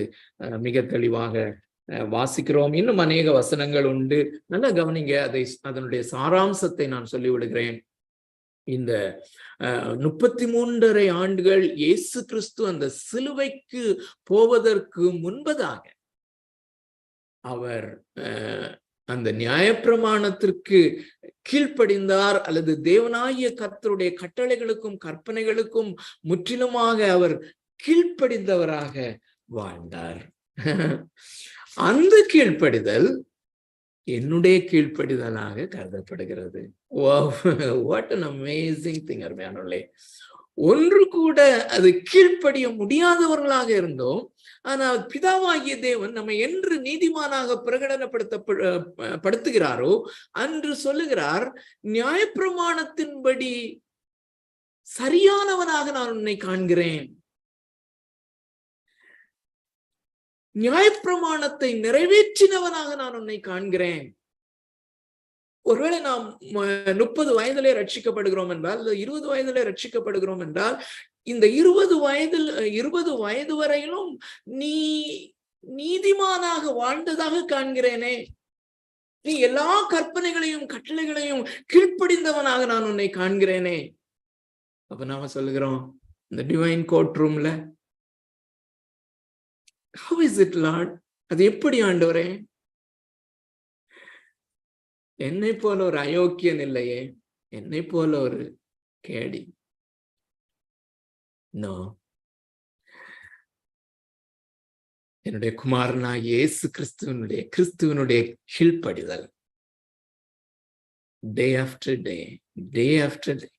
மிக தெளிவாக வாசிக்கிறோம். இன்னும் அநேக வசனங்கள் உண்டு, நல்லா கவனிங்க. அதனுடைய சாராம்சத்தை நான் சொல்லிவிடுகிறேன். இந்த 33.5 ஆண்டுகள் இயேசு கிறிஸ்து அந்த சிலுவைக்கு போவதற்கு முன்பதாக அவர் அந்த நியாயப்பிரமாணத்திற்கு கீழ்ப்படிந்தார், அல்லது தேவனாகிய கர்த்தருடைய கட்டளைகளுக்கும் கற்பனைகளுக்கும் முற்றிலுமாக அவர் கீழ்ப்படிந்தவராக வாழ்ந்தார். அந்த கீழ்ப்படிதல் என்னுடைய கீழ்ப்படிதலாக கருதப்படுகிறது. What an amazing thing, அருமையானவர்களே. ஒன்று கூட அது கீழ்ப்படிய முடியாதவர்களாக இருந்தோம். ஆனால் பிதாவாகிய தேவன் நம்ம என்று நீதிமானாக பிரகடனப்படுத்துகிறாரோ அன்று சொல்லுகிறார், நியாயப்பிரமாணத்தின்படி சரியானவனாக நான் உன்னை காண்கிறேன். நியாயப்பிரமாணத்தை நிறைவேற்றினவனாக நான் உன்னை காண்கிறேன். ஒருவேளை நாம் 30 வயதிலே ரட்சிக்கப்படுகிறோம் என்றால், 20 வயதிலே ரட்சிக்கப்படுகிறோம் என்றால், இந்த 20 வயது வரையிலும் நீ நீதிமானாக வாழ்ந்ததாக காண்கிறேனே. நீ எல்லா கற்பனைகளையும் கட்டளைகளையும் கீழ்ப்படிந்தவனாக நான் உன்னை காண்கிறேனே. அப்ப நாம சொல்லுகிறோம், இந்த டிவைன் கோர்ட் ரூம்ல, how is it Lord? அது எப்படி ஆண்டவரே? என்னை போல ஒரு அயோக்கியன் இல்லையே, என்னை போல ஒரு கேடி. நோ, என்னுடைய குமாரனாகிய இயேசு கிறிஸ்துவனுடைய கீழ்ப்படிதல், டே ஆஃப்டர் டே, டே ஆஃப்டர் டே,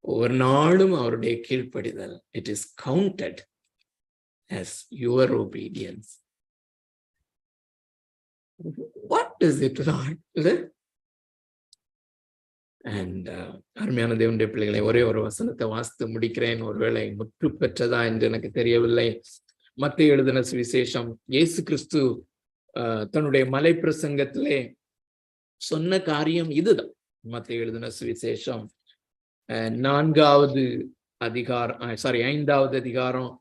ஒவ்வொரு நாளும் அவருடைய கீழ்ப்படிதல், it is counted as your obedience. What is it, Lord? And அருமையான தேவனுடைய பிள்ளைகளை, ஒரே ஒரு வசனத்தை வாசித்து முடிக்கிறேன். ஒருவேளை முற்று பெற்றதா என்று எனக்கு தெரியவில்லை. மத்தேயு எழுதின சுவிசேஷம், இயேசு கிறிஸ்து தன்னுடைய மலை பிரசங்கத்திலே சொன்ன காரியம் இதுதான். மத்தேயு எழுதின சுவிசேஷம் 5வது அதிகாரம்,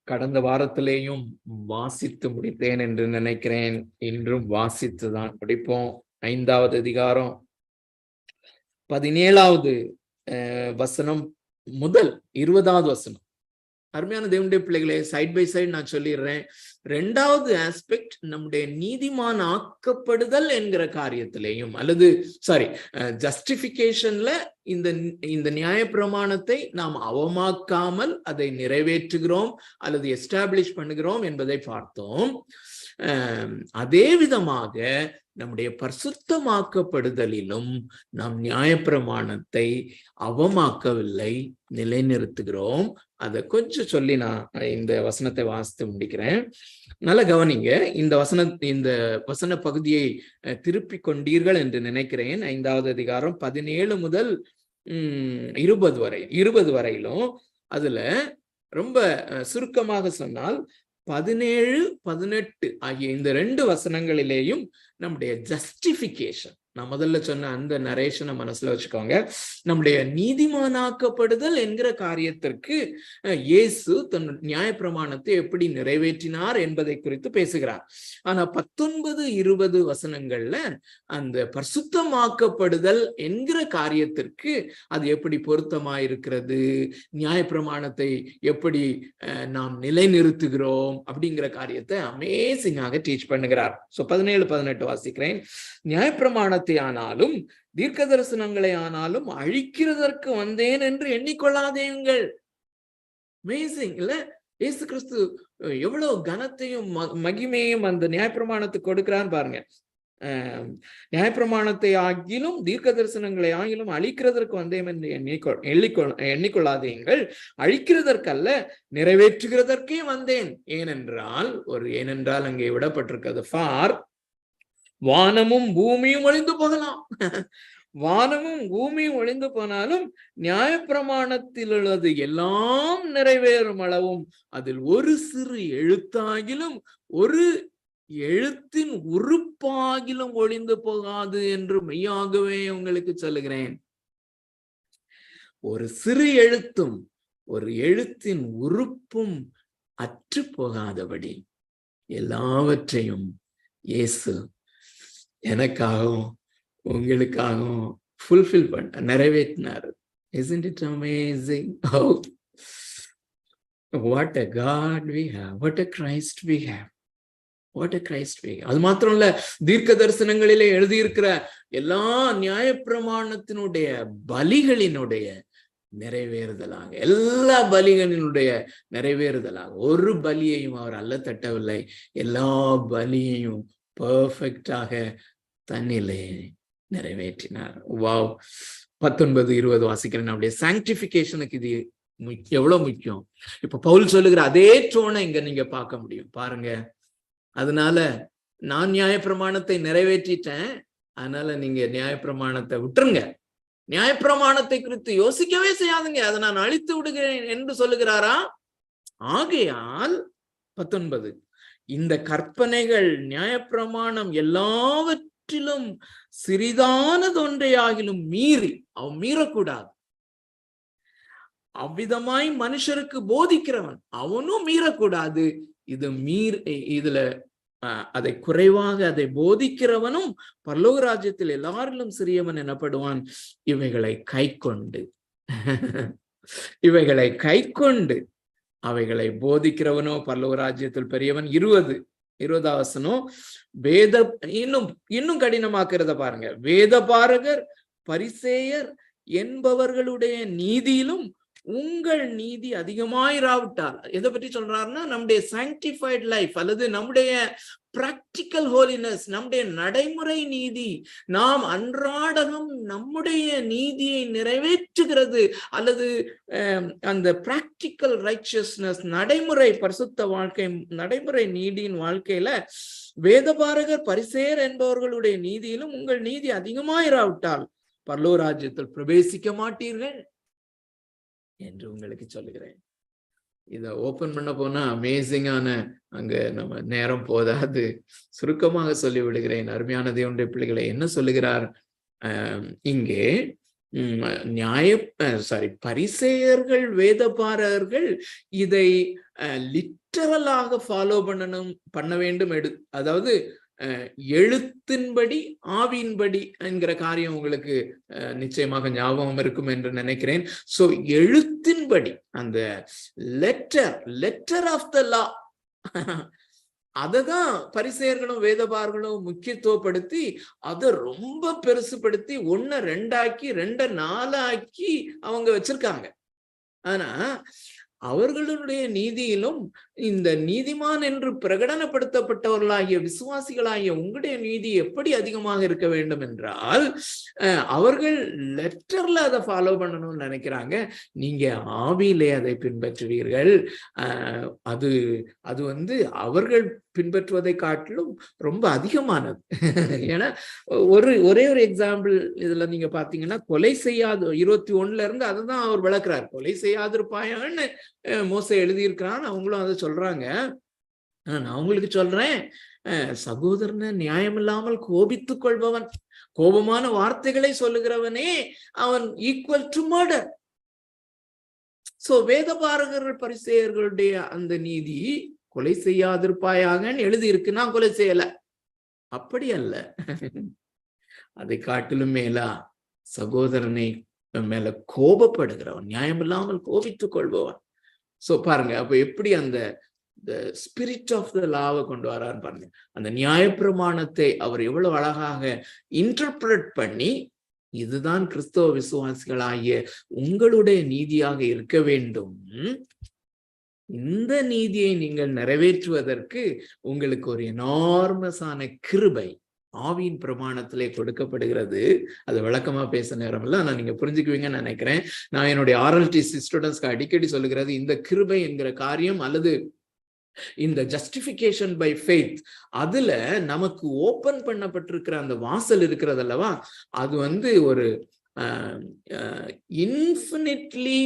கடந்த வாரத்திலேயும் வாசித்து முடித்தேன் என்று நினைக்கிறேன். இன்றும் வாசித்துதான் முடிப்போம். 5வது அதிகாரம் 17வது வசனம் முதல் 20வது வசனம். அருமையான தேவனுடைய பிள்ளைகளே, சைட் பை சைடு நான் சொல்லிடுறேன். 2வது ஆஸ்பெக்ட் நம்முடைய நீதிமான் ஆக்கப்படுதல் என்கிற காரியத்திலேயும், அல்லது ஜஸ்டிபிகேஷன்ல இந்த நியாயப்பிரமாணத்தை நாம் அவமாக்காமல் அதை நிறைவேற்றுகிறோம் அல்லது எஸ்டாப்ளிஷ் பண்ணுகிறோம் என்பதை பார்த்தோம். அதே விதமாக நம்முடைய பரிசுத்தமாக்கப்படுதலிலும் நாம் நியாயப்பிரமாணத்தை அவமாக்கவில்லை, நிலைநிறுத்துகிறோம். அதை கொஞ்சம் சொல்லி நான் இந்த வசனத்தை வாசித்து முடிக்கிறேன். நல்லா கவனிங்க. இந்த வசன பகுதியை திருப்பி கொண்டீர்கள் என்று நினைக்கிறேன். 5வது அதிகாரம் 17 முதல் 20 வரையிலும், அதுல ரொம்ப சுருக்கமாக சொன்னால் 17, 18 ஆகிய இந்த 2 வசனங்களிலேயும் நம்முடைய ஜஸ்டிபிகேஷன், நான் முதல்ல சொன்ன அந்த நரேஷனை மனசுல வச்சுக்கோங்க. நம்முடைய நீதிமானாக்கப்படுதல் என்கிற காரியத்திற்கு இயேசு தன் நியாயப்பிரமாணத்தை எப்படி நிறைவேற்றினார் என்பதை குறித்து பேசுகிறார். ஆனா 19, 20 வசனங்கள்ல அந்த பரிசுத்தமாக்கப்படுதல் என்கிற காரியத்திற்கு அது எப்படி பொருத்தமாயிருக்கிறது, நியாயப்பிரமாணத்தை எப்படி நாம் நிலைநிறுத்துகிறோம் அப்படிங்கிற காரியத்தை அமேசிங்காக டீச் பண்ணுகிறார். 17, 18 வாசிக்கிறேன். நியாயப்பிரமாணத்தை ஆனாலும் தீர்க்க தரிசனங்களை ஆனாலும் அழிக்கிறதற்கு வந்தேன் என்று எண்ணிக்கொள்ளாதேங்கள். அமேசிங் இல்ல? இயேசு கிறிஸ்து எவ்வளவு கனத்தையும் மகிமையும் அந்த நியாயப்பிரமாணத்துக்கு கொடுக்கிறான்னு பாருங்க. நியாயப்பிரமாணத்தை ஆகிலும் தீர்க்க தரிசனங்களை ஆகிலும் அழிக்கிறதற்கு வந்தேன் என்று எண்ணிக்கொள்ளாதீங்கள், அழிக்கிறதற்கல்ல நிறைவேற்றுகிறதற்கே வந்தேன். ஏனென்றால் அங்கே விடப்பட்டிருக்கிறது, ஃபார் வானமும் பூமியும் ஒழிந்து போகலாம், வானமும் பூமியும் ஒழிந்து போனாலும் நியாயப்பிரமாணத்தில் உள்ளது எல்லாம் நிறைவேறும் அளவும் அதில் ஒரு சிறு எழுத்தாகிலும் ஒரு எழுத்தின் உறுப்பாகிலும் ஒழிந்து போகாது என்று மெய்யாகவே உங்களுக்கு சொல்லுகிறேன். ஒரு சிறு எழுத்தும் ஒரு எழுத்தின் உறுப்பும் அற்று போகாதபடி எல்லாவற்றையும் இயேசு எனக்காகவும் உங்களுக்காகவும் ஃபுல்ஃபில் நிறைவேற்றினார். Isn't it amazing? Oh, what a God we have, what a Christ we have, what a Christ we have. அது மாத்திரம் இல்ல, தீர்க்க தரிசனங்களிலே எழுதியிருக்கிற எல்லா நியாயப்பிரமாணத்தினுடைய பலிகளினுடைய நிறைவேறுதலாக, எல்லா பலிகளினுடைய நிறைவேறுதலாக. ஒரு பலியையும் அவர் அல்ல தட்டவில்லை, எல்லா பலியையும் பெர்ஃபெக்டாக தன்னிலே நிறைவேற்றினார். வாவ். 19-20 வாசிக்கிறேன். நம்முடைய சாங்டிபிகேஷனுக்கு இது எவ்வளவு முக்கியம். இப்ப பவுல் சொல்லுகிற அதே டோனை இங்க நீங்க பார்க்க முடியும் பாருங்க. அதனால நான் நியாயப்பிரமாணத்தை நிறைவேற்றிட்டேன், அதனால நீங்க நியாயப்பிரமாணத்தை விட்டுருங்க, நியாயப்பிரமாணத்தை குறித்து யோசிக்கவே செய்யாதுங்க, அதை நான் அழித்து விடுகிறேன் என்று சொல்லுகிறாரா? ஆகையால் 19 இந்த கற்பனைகள் நியாயப்பிரமாணம் எல்லாவற்றிலும் சிறிதானதொன்றையாகிலும் மீறி அவன் மீறக்கூடாது. அவ்விதமாய் மனுஷருக்கு போதிக்கிறவன் அவனும் மீறக்கூடாது. இதுல அதை குறைவாக அதை போதிக்கிறவனும் பரலோக ராஜ்யத்தில் எல்லாரிலும் சிறியவன் எனப்படுவான். இவைகளை கைக்கொண்டு அவைகளை போதிக்கிறவனோ பரலோக ராஜ்யத்தில் பெரியவன். 20வது வசனம் இன்னும் கடினமாக்குறத பாருங்க. வேத பாரகர் பரிசேயர் என்பவர்களுடைய நீதியிலும் உங்கள் நீதி அதிகமாயிராவிட்டால், எதை பற்றி சொல்றாருன்னா நம்முடைய சாங்டிஃபைட் லைஃப் அல்லது நம்முடைய பிராக்டிக்கல் ஹோலினஸ், நம்முடைய நடைமுறை நீதி, நாம் அன்றாடம் நம்முடைய நீதியை நிறைவேற்றுகிறது அல்லது அந்த பிராக்டிக்கல் ரைச்சியஸ்னஸ், நடைமுறை பரிசுத்த வாழ்க்கை, நடைமுறை நீதியின் வாழ்க்கையில வேதபாரகர் பரிசேயர் என்பவர்களுடைய நீதியிலும் உங்கள் நீதி அதிகமாயிராவிட்டால் பரலோக ராஜ்யத்தில் பிரவேசிக்க மாட்டீர்கள் என்று உங்களுக்கு சொல்லுகிறேன். இத ஓபன் பண்ண போனா அமேசிங்கான, அங்க நம்ம நேரம் போதாது, சுருக்கமாக சொல்லி விடுகிறேன். அருமையான தேவனுடைய பிள்ளைகளை, என்ன சொல்லுகிறார் இங்கே? பரிசேயர்கள் வேதபாரகர்கள் இதை லிட்டரலாக ஃபாலோ பண்ண வேண்டும். அதாவது எழுத்தின்படி ஆவியின்படி என்கிற காரியம் உங்களுக்கு நிச்சயமாக ஞாபகம் இருக்கும் என்று நினைக்கிறேன். சோ எழுத்தின்படி, அந்த லெட்டர் ஆஃப் த லா, அததான் பரிசேயர்களும் வேதபாரர்களும் முக்கியத்துவப்படுத்தி அதை ரொம்ப பெருசுபடுத்தி 1 2 2 4 அவங்க வச்சிருக்காங்க. ஆனா அவர்களுடைய நீதியிலும் இந்த நீதிமான் என்று பிரகடனப்படுத்தப்பட்டவர்களாகிய விசுவாசிகளாகிய உங்களுடைய நீதி எப்படி அதிகமாக இருக்க வேண்டும் என்றால், அவர்கள் லெட்டர்ல அதை ஃபாலோ பண்ணணும்னு நினைக்கிறாங்க. நீங்க ஆவியிலே அதை பின்பற்றுவீர்கள். அது அவர்கள் பின்பற்றுவதை காட்டிலும் ரொம்ப அதிகமானது. ஏன்னா ஒரே ஒரு எக்ஸாம்பிள் இதுல நீங்க பாத்தீங்கன்னா, கொலை செய்யாது 21 இருந்து அதுதான் அவர் விளக்குறார். கொலை செய்யாதிருப்பாயான்னு மோசே எழுதியிருக்கிறான், அவங்களும் அதை சொல்றாங்க. நான் உங்களுக்கு சொல்றேன், சகோதரனை நியாயமில்லாமல் கோபித்துக் கொள்பவன், கோபமான வார்த்தைகளை சொல்லுகிறவனே அவன் ஈக்குவல் டு மர்டர். சோ வேதபாரகர்கள் பரிசேயர்களுடைய அந்த நீதி கொலை செய்யாதிருப்பாயாகன்னு எழுதி இருக்கு, நான் கொலை செய்யல, அப்படி அல்ல. அதை காட்டிலும் மேலா சகோதரனை மேல கோபப்படுகிறவன், நியாயமில்லாமல் கோபித்துக் கொள்பவன். சோ பாருங்க, அப்ப எப்படி அந்த ஸ்பிரிட் ஆஃப் த லாவை கொண்டு வரான்னு பாருங்க. அந்த நியாயப்பிரமாணத்தை அவர் எவ்வளவு அழகாக இன்டர்பிரட் பண்ணி, இதுதான் கிறிஸ்தவ விசுவாசிகளாகிய உங்களுடைய நீதியாக இருக்க வேண்டும், இந்த நீதியை நீங்கள் நிறைவேற்றுவதற்கு உங்களுக்கு ஒரு எனார்மஸான கிருபை ஆவியின் பிரமாணத்திலே கொடுக்கப்படுகிறது. அது விளக்கமா பேச நேரம் இல்லை, ஆனா நீங்க புரிஞ்சுக்குவீங்கன்னு நினைக்கிறேன். நான் என்னுடைய RLTC ஸ்டூடெண்ட்ஸ்க்கு அடிக்கடி சொல்லுகிறது, இந்த கிருபை என்கிற காரியம் அல்லது இந்த ஜஸ்டிபிகேஷன் பை ஃபெய்த், அதுல நமக்கு ஓபன் பண்ணப்பட்டிருக்கிற அந்த வாசல் இருக்கிறது அல்லவா, அது ஒரு இன்ஃபினிட்லி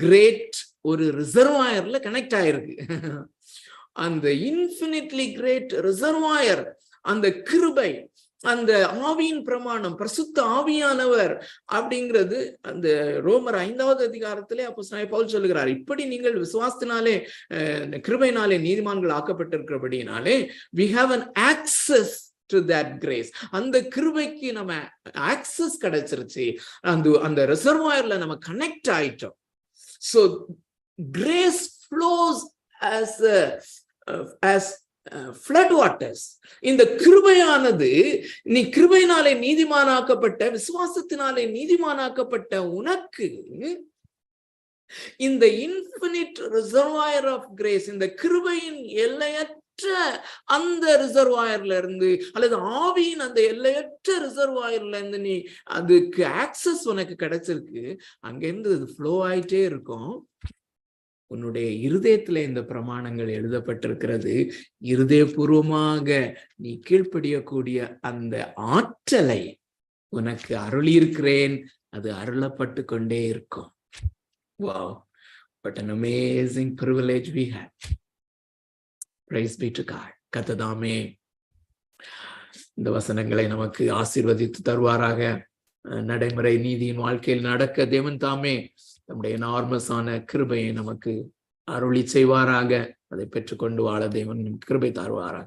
கிரேட் ஒரு ரிசர்வாயர்ல கனெக்ட் ஆயிருக்கு. அந்த இன்ஃபினிட்லி கிரேட் ரிசர்வாயர், அந்த கிருபை, அந்த ஆவியின் பிரமாணம், பரிசுத்த ஆவியானவர் அப்படிங்கிறது அந்த ரோமர் 5வது அதிகாரத்திலே அப்போஸ்தலனாகிய பவுல் சொல்லுகிறார், இப்படி நீங்கள் விசுவாசத்தினாலே கிருபையினாலே நீதிமான்கள் ஆக்கப்பட்டிருக்கிறபடியினாலே we have an access to that grace. அந்த கிருபைக்கு நம்ம ஆக்சஸ் கிடைச்சிருச்சு, அந்த ரிசர்வாயர்ல நம்ம கனெக்ட் ஆயிட்டோம். So grace flows as flood waters. இந்த கிருபையானது, நீ கிருபையினாலே நீதிமானாக்கப்பட்ட, விசுவாசத்தினாலே நீதிமானாக்கப்பட்ட உனக்கு இந்த இன்ஃபினிட் ரிசர்வாயர் ஆஃப் கிரேஸ், இந்த கிருபையின் எல்லையற்ற அந்த ரிசர்வாயர்ல இருந்து, அல்லது ஆவியின் அந்த எல்லையற்ற ரிசர்வாயர்ல இருந்து நீ அதுக்கு ஆக்சஸ் உனக்கு கிடைச்சிருக்கு. அங்கிருந்து அது ஃப்ளோ ஆயிட்டே இருக்கும். உன்னுடைய இருதயத்துல இந்த பிரமாணங்கள் எழுதப்பட்டிருக்கிறது. இருதயபூர்வமாக நீ கீழ்ப்படியக்கூடிய அந்த ஆற்றலை உனக்கு அருளியிருக்கிறேன். அது அருளப்பட்டு கொண்டே இருக்கும். Wow, what an amazing privilege we have. Praise be to God. கர்த்ததாமே இந்த வசனங்களை நமக்கு ஆசீர்வதித்து தருவாராக. நடைமுறை நீதியின் வாழ்க்கையில் நடக்க தேவன் தாமே நம்முடைய எனார்மஸான கிருபையை நமக்கு அருளி செய்வாராக. அதை பெற்றுக்கொண்டு வாழ தேவன் கிருபை தருவாராக.